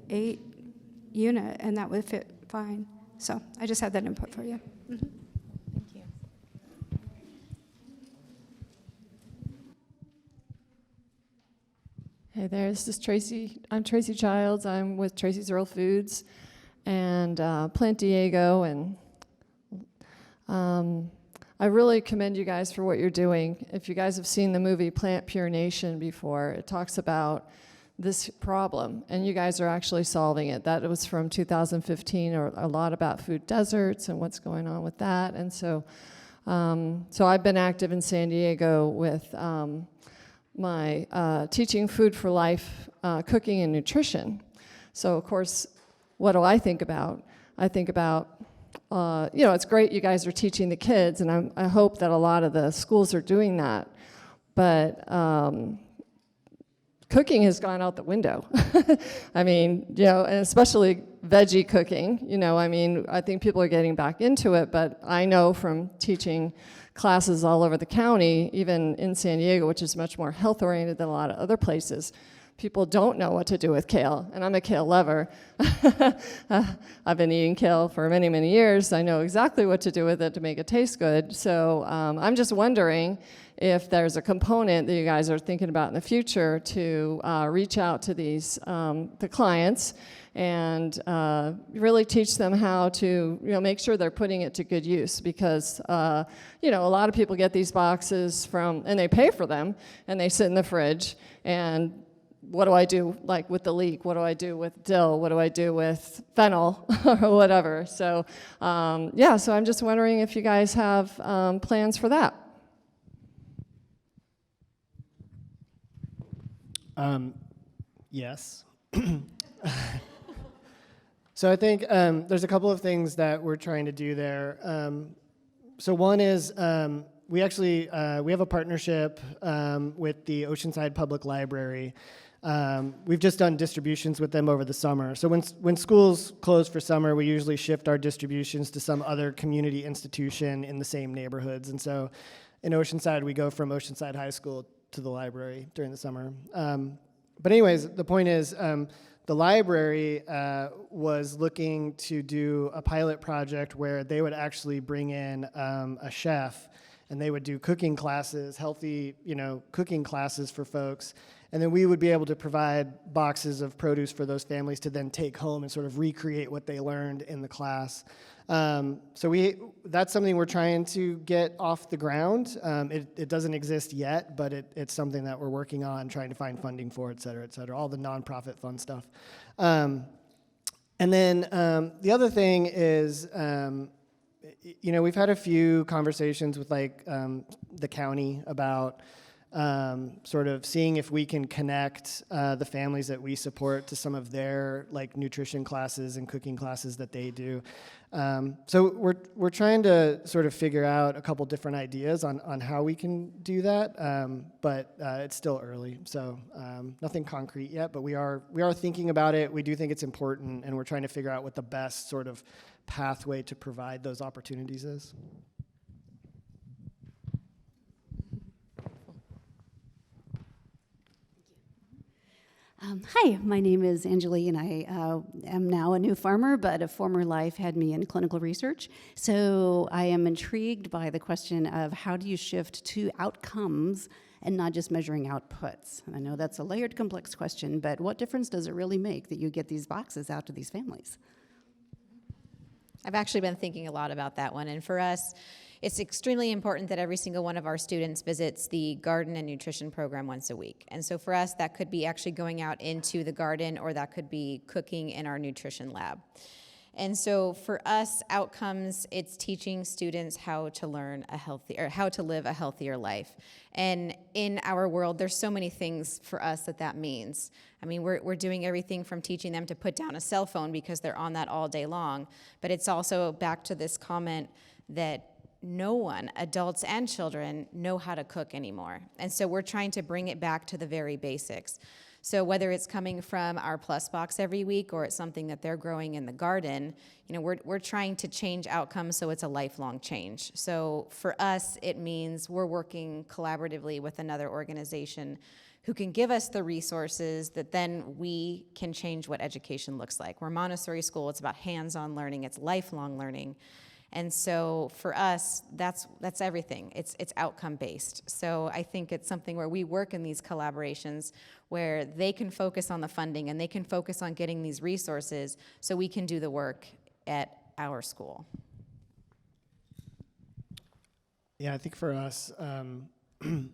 I: 8 unit, and that would fit fine. So I just had that input for you. Mm-hmm.
C: Thank you.
J: Hey there, this is Tracy. I'm Tracy Childs. I'm with Tracy's Earl Foods and Plant Diego, and I really commend you guys for what you're doing. If you guys have seen the movie Plant Pure Nation before, it talks about this problem, and you guys are actually solving it. That was from 2015, or a lot about food deserts and what's going on with that. And so I've been active in San Diego with my teaching food for life, cooking and nutrition. So of course, what do I think about? I think about, it's great you guys are teaching the kids, and I hope that a lot of the schools are doing that, but cooking has gone out the window. I mean, and especially veggie cooking, I think people are getting back into it, but I know from teaching classes all over the county, even in San Diego, which is much more health-oriented than a lot of other places, people don't know what to do with kale, and I'm a kale lover. I've been eating kale for many, many years. I know exactly what to do with it to make it taste good. So I'm just wondering if there's a component that you guys are thinking about in the future to reach out to these the clients and really teach them how to make sure they're putting it to good use, because a lot of people get these boxes and they pay for them and they sit in the fridge, and what do I do like with the leek? What do I do with dill? What do I do with fennel or whatever? So so I'm just wondering if you guys have plans for that.
B: Yes. So I think there's a couple of things that we're trying to do there. So one is we have a partnership with the Oceanside Public Library. We've just done distributions with them over the summer. So when schools close for summer, we usually shift our distributions to some other community institution in the same neighborhoods. And so in Oceanside, we go from Oceanside High School to the library during the summer. But anyways, the point is, the library was looking to do a pilot project where they would actually bring in a chef, and they would do cooking classes, healthy, cooking classes for folks. And then we would be able to provide boxes of produce for those families to then take home and sort of recreate what they learned in the class. So that's something we're trying to get off the ground. It doesn't exist yet, but it's something that we're working on, trying to find funding for, et cetera, all the nonprofit fun stuff. And then the other thing is, we've had a few conversations with the county about sort of seeing if we can connect the families that we support to some of their nutrition classes and cooking classes that they do. So we're trying to sort of figure out a couple different ideas on how we can do that, but it's still early, so nothing concrete yet. But we are thinking about it. We do think it's important, and we're trying to figure out what the best sort of pathway to provide those opportunities is.
K: Hi, my name is Angelie, and I am now a new farmer, but a former life had me in clinical research. So I am intrigued by the question of how do you shift to outcomes and not just measuring outputs? I know that's a layered, complex question, but what difference does it really make that you get these boxes out to these families?
C: I've actually been thinking a lot about that one, and for us, it's extremely important that every single one of our students visits the garden and nutrition program once a week. And so for us, that could be actually going out into the garden, or that could be cooking in our nutrition lab. And so for us, outcomes, it's teaching students how to how to live a healthier life. And in our world, there's so many things for us that means. I mean, we're doing everything from teaching them to put down a cell phone because they're on that all day long. But it's also back to this comment that no one, adults and children, know how to cook anymore. And so we're trying to bring it back to the very basics. So whether it's coming from our Plus box every week or it's something that they're growing in the garden, we're trying to change outcomes so it's a lifelong change. So for us, it means we're working collaboratively with another organization who can give us the resources that then we can change what education looks like. We're Montessori school, it's about hands-on learning, it's lifelong learning. And so for us, that's everything. It's outcome-based. So I think it's something where we work in these collaborations where they can focus on the funding and they can focus on getting these resources so we can do the work at our school.
B: Yeah, I think for us, I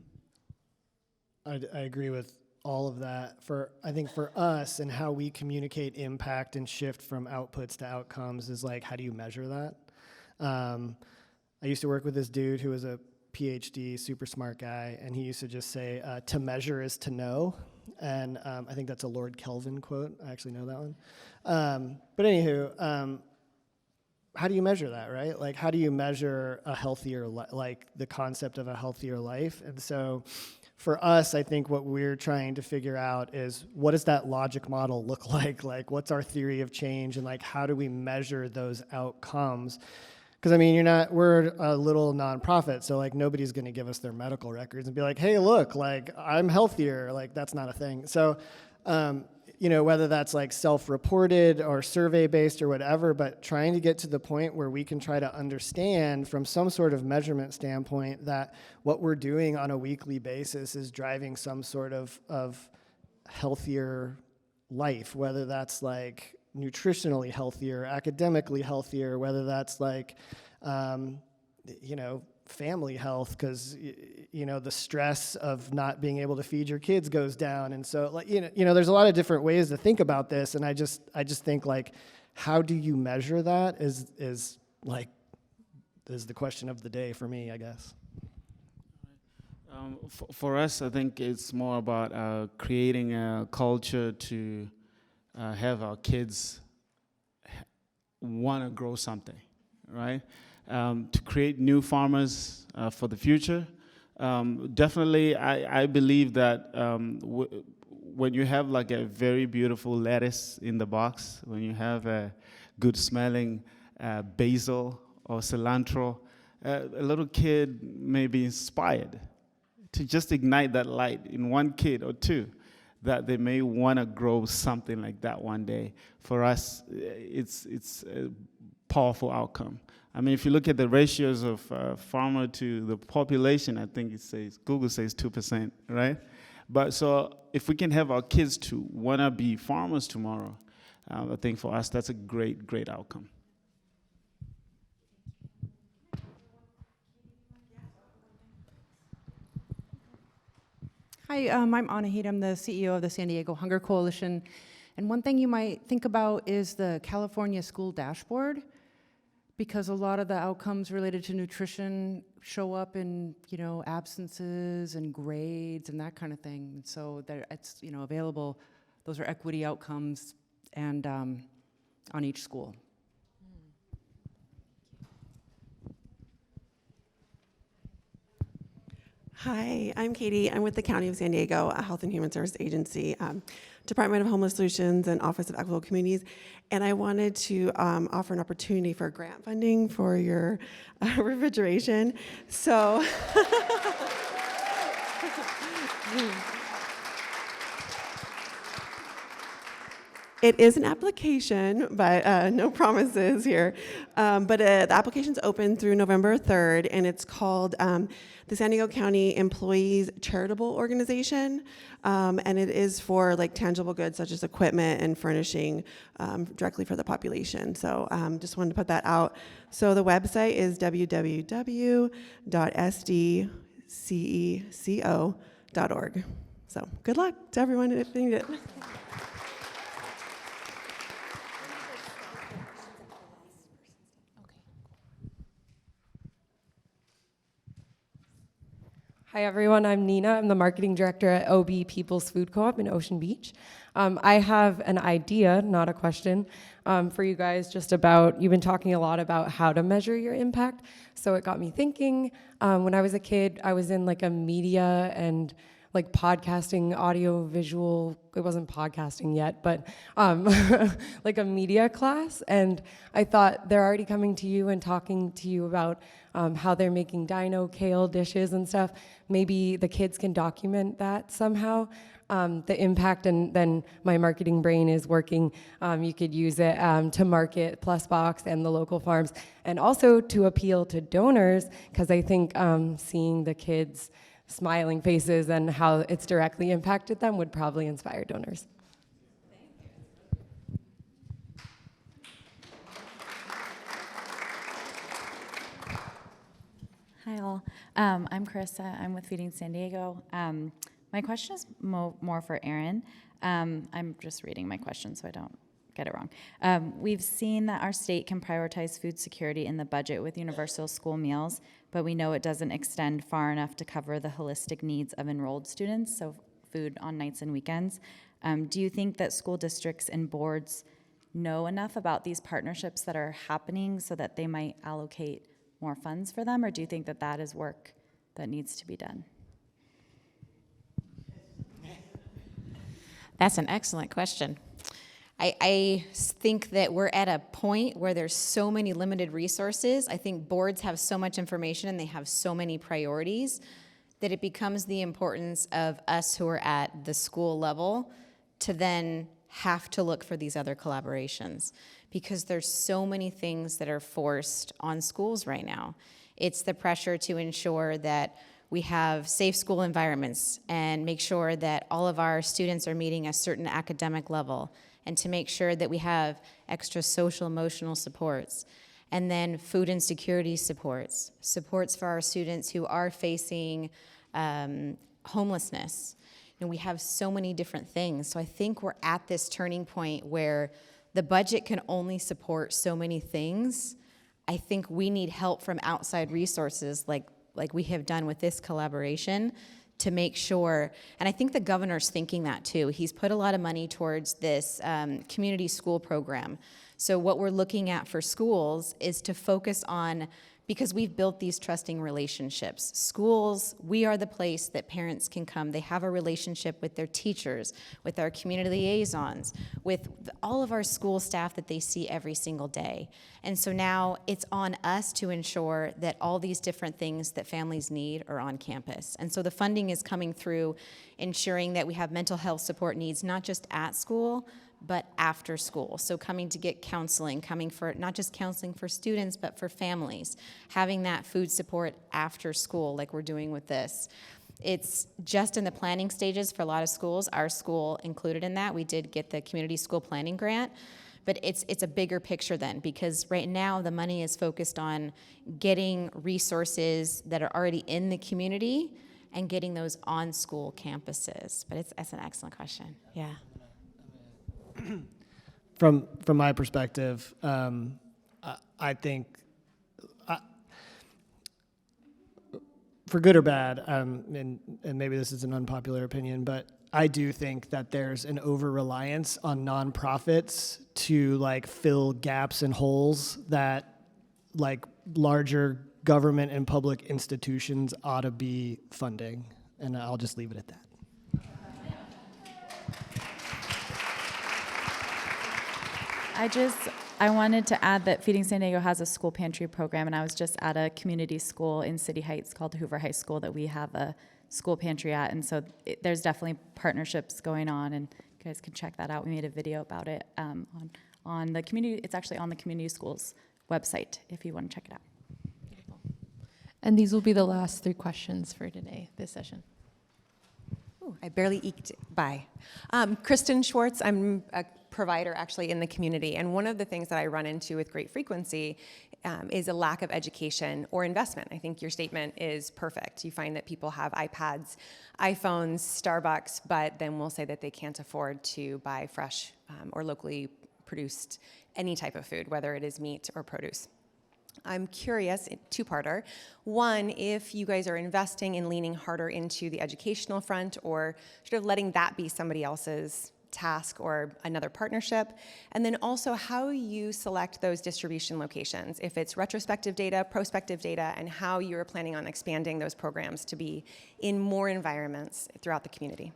B: agree with all of that. I think for us and how we communicate impact and shift from outputs to outcomes is how do you measure that? I used to work with this dude who was a PhD, super smart guy, and he used to just say, to measure is to know. And I think that's a Lord Kelvin quote. I actually know that one. But anywho, how do you measure that, right? How do you measure a healthier, the concept of a healthier life? And so for us, I think what we're trying to figure out is what does that logic model look like? What's our theory of change, and how do we measure those outcomes? Because we're a little nonprofit, so nobody's going to give us their medical records and be like, hey, look, I'm healthier. That's not a thing. So, whether that's self-reported or survey-based or whatever, but trying to get to the point where we can try to understand from some sort of measurement standpoint that what we're doing on a weekly basis is driving some sort of healthier life, whether that's nutritionally healthier, academically healthier, whether that's family health, because the stress of not being able to feed your kids goes down. And so there's a lot of different ways to think about this, and I just think how do you measure that is the question of the day for me, I guess.
D: For us, I think it's more about creating a culture to have our kids want to grow something, right? To create new farmers for the future. Definitely, I believe that when you have a very beautiful lettuce in the box, when you have a good smelling basil or cilantro, a little kid may be inspired to just ignite that light in one kid or two. that they may want to grow something like that one day. For us, it's a powerful outcome. I mean, if you look at the ratios of farmer to the population, I think Google says 2%, right? But so if we can have our kids to want to be farmers tomorrow, I think for us that's a great, great outcome.
L: Hi, I'm Anahit. I'm the CEO of the San Diego Hunger Coalition. And one thing you might think about is the California School Dashboard, because a lot of the outcomes related to nutrition show up in, absences and grades and that kind of thing. And so it's, available. Those are equity outcomes and on each school.
M: Hi, I'm Katie. I'm with the County of San Diego, a Health and Human Service Agency, Department of Homeless Solutions and Office of Equitable Communities. And I wanted to offer an opportunity for grant funding for your refrigeration. So it is an application, but no promises here. But the application's open through November 3rd, and it's called the San Diego County Employees Charitable Organization, and it is for like tangible goods such as equipment and furnishing directly for the population. So just wanted to put that out. So the website is www.sdceco.org. So good luck to everyone if they need it.
N: Hi everyone, I'm Nina. I'm the marketing director at OB People's Food Co-op in Ocean Beach. I have an idea, not a question, for you guys just about, you've been talking a lot about how to measure your impact. So it got me thinking, when I was a kid, I was in like a media and like podcasting, audio, visual, it wasn't podcasting yet, but like a media class. And I thought they're already coming to you and talking to you about how they're making dino kale dishes and stuff. Maybe the kids can document that somehow, the impact, and then my marketing brain is working. You could use it to market Plusbox and the local farms, and also to appeal to donors, because I think seeing the kids' smiling faces and how it's directly impacted them would probably inspire donors.
O: Hi all, I'm Carissa, I'm with Feeding San Diego. My question is more for Erin. I'm just reading my question so I don't get it wrong. We've seen that our state can prioritize food security in the budget with universal school meals, but we know it doesn't extend far enough to cover the holistic needs of enrolled students, so food on nights and weekends. Do you think that school districts and boards know enough about these partnerships that are happening so that they might allocate more funds for them, or do you think that that is work that needs to be done?
C: That's an excellent question. I think that we're at a point where there's so many limited resources. I think boards have so much information and they have so many priorities that it becomes the importance of us who are at the school level to then have to look for these other collaborations, because there's so many things that are forced on schools right now. It's the pressure to ensure that we have safe school environments and make sure that all of our students are meeting a certain academic level, and to make sure that we have extra social emotional supports, and then food insecurity supports for our students who are facing homelessness. And we have so many different things. So I think we're at this turning point where the budget can only support so many things. I think we need help from outside resources like we have done with this collaboration to make sure, and I think the governor's thinking that too. He's put a lot of money towards this community school program. So what we're looking at for schools is to focus on because we've built these trusting relationships. Schools, we are the place that parents can come. They have a relationship with their teachers, with our community liaisons, with all of our school staff that they see every single day. And so now it's on us to ensure that all these different things that families need are on campus. And so the funding is coming through ensuring that we have mental health support needs, not just at school, but after school. So coming to get counseling, coming for not just counseling for students, but for families, having that food support after school like we're doing with this. It's just in the planning stages for a lot of schools. Our school included in that. We did get the community school planning grant, but it's a bigger picture then, because right now the money is focused on getting resources that are already in the community and getting those on school campuses. But that's an excellent question. Yeah.
B: From my perspective, I think, for good or bad, and maybe this is an unpopular opinion, but I do think that there's an over-reliance on nonprofits to like fill gaps and holes that like larger government and public institutions ought to be funding. And I'll just leave it at that.
O: I wanted to add that Feeding San Diego has a school pantry program, and I was just at a community school in City Heights called Hoover High School that we have a school pantry at, and so there's definitely partnerships going on, and you guys can check that out. We made a video about it on the community. It's actually on the community schools website if you want to check it out.
P: And these will be the last 3 questions for today, this session.
Q: Ooh, I barely eked by. Kristen Schwartz, I'm a provider actually in the community, and one of the things that I run into with great frequency is a lack of education or investment. I think your statement is perfect. You find that people have iPads, iPhones, Starbucks, but then will say that they can't afford to buy fresh or locally produced any type of food, whether it is meat or produce. I'm curious, 2-parter. One, if you guys are investing in leaning harder into the educational front or sort of letting that be somebody else's task or another partnership. And then also how you select those distribution locations, if it's retrospective data, prospective data, and how you're planning on expanding those programs to be in more environments throughout the community.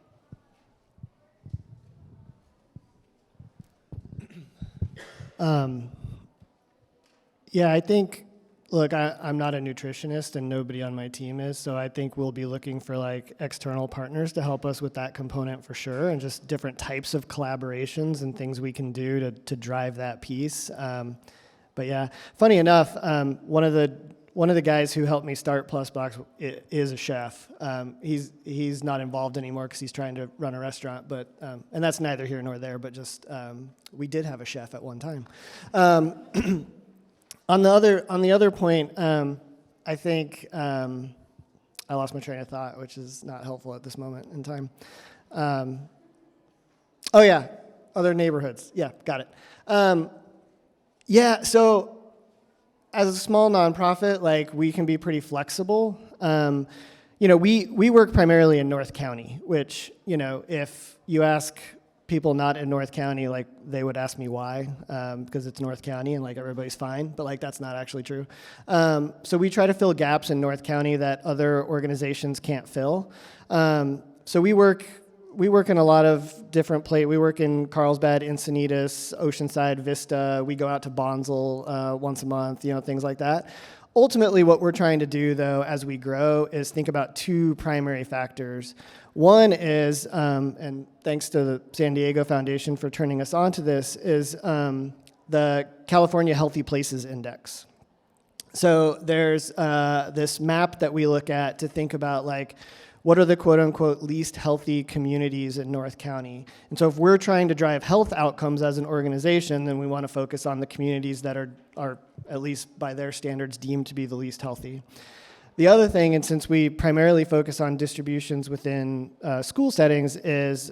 B: Yeah, I think, look, I'm not a nutritionist and nobody on my team is, so I think we'll be looking for like external partners to help us with that component for sure, and just different types of collaborations and things we can do to drive that piece. But yeah, funny enough, one of the guys who helped me start Plusbox is a chef. He's not involved anymore because he's trying to run a restaurant, but and that's neither here nor there. But just we did have a chef at one time. On the other point, I think I lost my train of thought, which is not helpful at this moment in time. Oh yeah, other neighborhoods. Yeah, got it. Yeah, so as a small nonprofit, like we can be pretty flexible. You know, we work primarily in North County, which, you know, if you ask people not in North County, like they would ask me why, because it's North County and like everybody's fine, but like that's not actually true. So we try to fill gaps in North County that other organizations can't fill. So we work in a lot of different places. We work in Carlsbad, Encinitas, Oceanside, Vista. We go out to Bonsall once a month, you know, things like that. Ultimately, what we're trying to do, though, as we grow, is think about 2 primary factors. One is, and thanks to the San Diego Foundation for turning us on to this, is the California Healthy Places Index. So there's this map that we look at to think about, like, what are the quote-unquote least healthy communities in North County? And so if we're trying to drive health outcomes as an organization, then we want to focus on the communities that are at least by their standards deemed to be the least healthy. The other thing, and since we primarily focus on distributions within school settings, is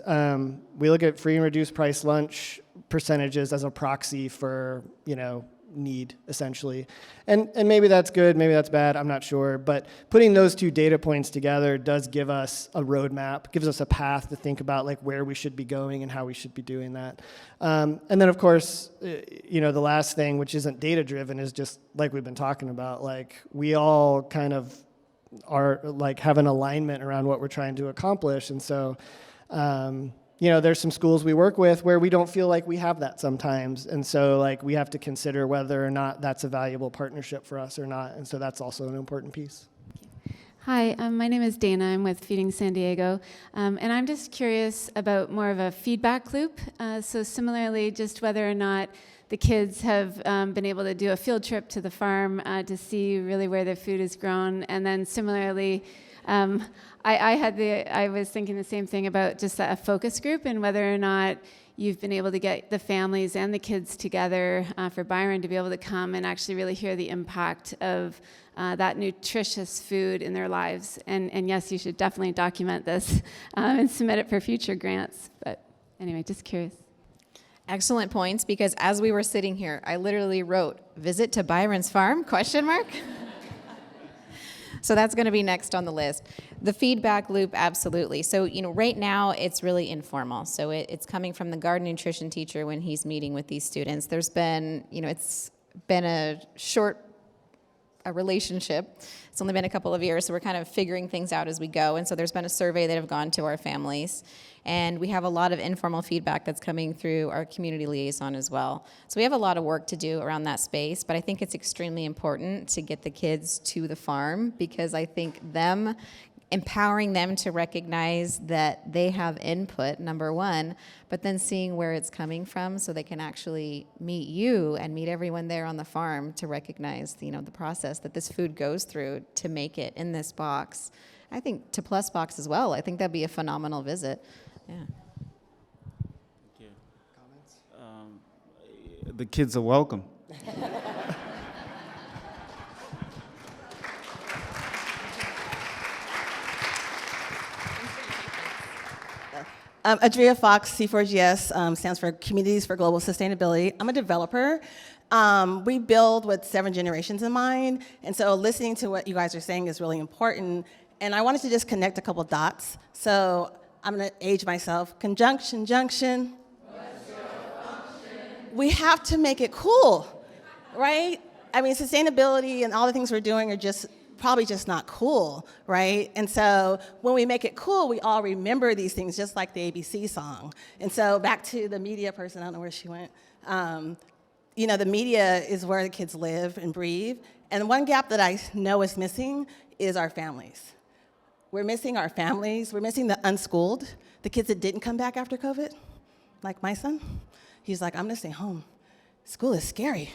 B: we look at free and reduced price lunch percentages as a proxy for, you know, need, essentially. And maybe that's good, maybe that's bad, I'm not sure. But putting those two data points together does give us a roadmap, gives us a path to think about like where we should be going and how we should be doing that. And then, of course, the last thing, which isn't data-driven, is just like we've been talking about. Like, we all kind of are like have an alignment around what we're trying to accomplish. And so, there's some schools we work with where we don't feel like we have that sometimes. And so like we have to consider whether or not that's a valuable partnership for us or not. And so that's also an important piece.
R: Hi, my name is Dana. I'm with Feeding San Diego. And I'm just curious about more of a feedback loop. So similarly, just whether or not the kids have been able to do a field trip to the farm to see really where their food is grown. And then similarly, I was thinking the same thing about just a focus group and whether or not you've been able to get the families and the kids together for Byron to be able to come and actually really hear the impact of that nutritious food in their lives. And yes, you should definitely document this and submit it for future grants. But anyway, just curious.
C: Excellent points, because as we were sitting here, I literally wrote, "Visit to Byron's farm?" ? So that's going to be next on the list. The feedback loop, absolutely. So, right now it's really informal. So it's coming from the garden nutrition teacher when he's meeting with these students. There's been, it's been a relationship. It's only been a couple of years, so we're kind of figuring things out as we go. And so there's been a survey that have gone to our families. And we have a lot of informal feedback that's coming through our community liaison as well. So we have a lot of work to do around that space, but I think it's extremely important to get the kids to the farm, because I think empowering them to recognize that they have input, number one, but then seeing where it's coming from so they can actually meet you and meet everyone there on the farm to recognize the process that this food goes through to make it in this box. I think to Plus Box as well. I think that'd be a phenomenal visit. Yeah.
D: Thank you. Comments? The kids are welcome.
S: Adria Fox, C4GS, stands for Communities for Global Sustainability. I'm a developer. We build with 7 generations in mind, and so listening to what you guys are saying is really important. And I wanted to just connect a couple dots. So I'm going to age myself. Conjunction, junction. What's your function? We have to make it cool, right? I mean, sustainability and all the things we're doing are probably just not cool, right? And so when we make it cool, we all remember these things, just like the ABC song. And so back to the media person, I don't know where she went. The media is where the kids live and breathe. And one gap that I know is missing is our families. We're missing our families. We're missing the unschooled, the kids that didn't come back after COVID, like my son. He's like, I'm gonna stay home. School is scary.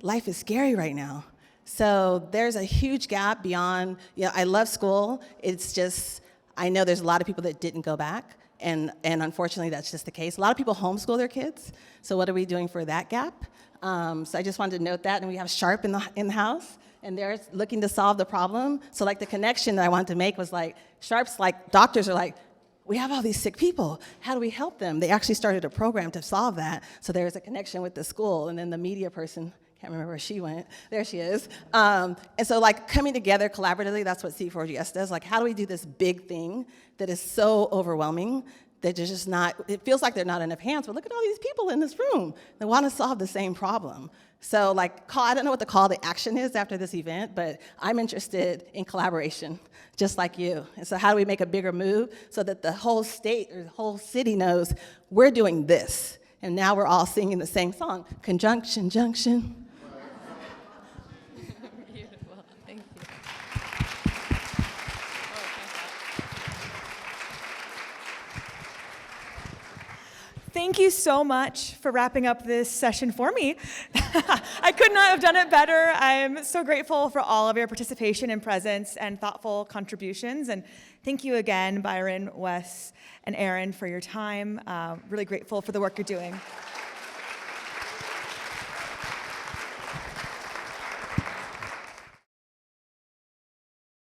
S: Life is scary right now. So there's a huge gap beyond, I love school. It's just, I know there's a lot of people that didn't go back, and unfortunately that's just the case. A lot of people homeschool their kids, so what are we doing for that gap? So I just wanted to note that, and we have Sharp in the house, and they're looking to solve the problem. So like the connection that I wanted to make was like, Sharp's like, doctors are like, we have all these sick people, how do we help them? They actually started a program to solve that, so there's a connection with the school, and then the media person, can't remember where she went. There she is. And so like coming together collaboratively, that's what C4GS does. Like, how do we do this big thing that is so overwhelming that there's just not, it feels like there are not enough hands, but look at all these people in this room that want to solve the same problem. So like, I don't know what the call to action is after this event, but I'm interested in collaboration, just like you. And so how do we make a bigger move so that the whole state or the whole city knows we're doing this, and now we're all singing the same song, conjunction, junction.
G: Beautiful, thank you.
A: Thank you so much for wrapping up this session for me. I could not have done it better. I'm so grateful for all of your participation and presence and thoughtful contributions. And thank you again, Byron, Wes, and Aaron, for your time. Really grateful for the work you're doing.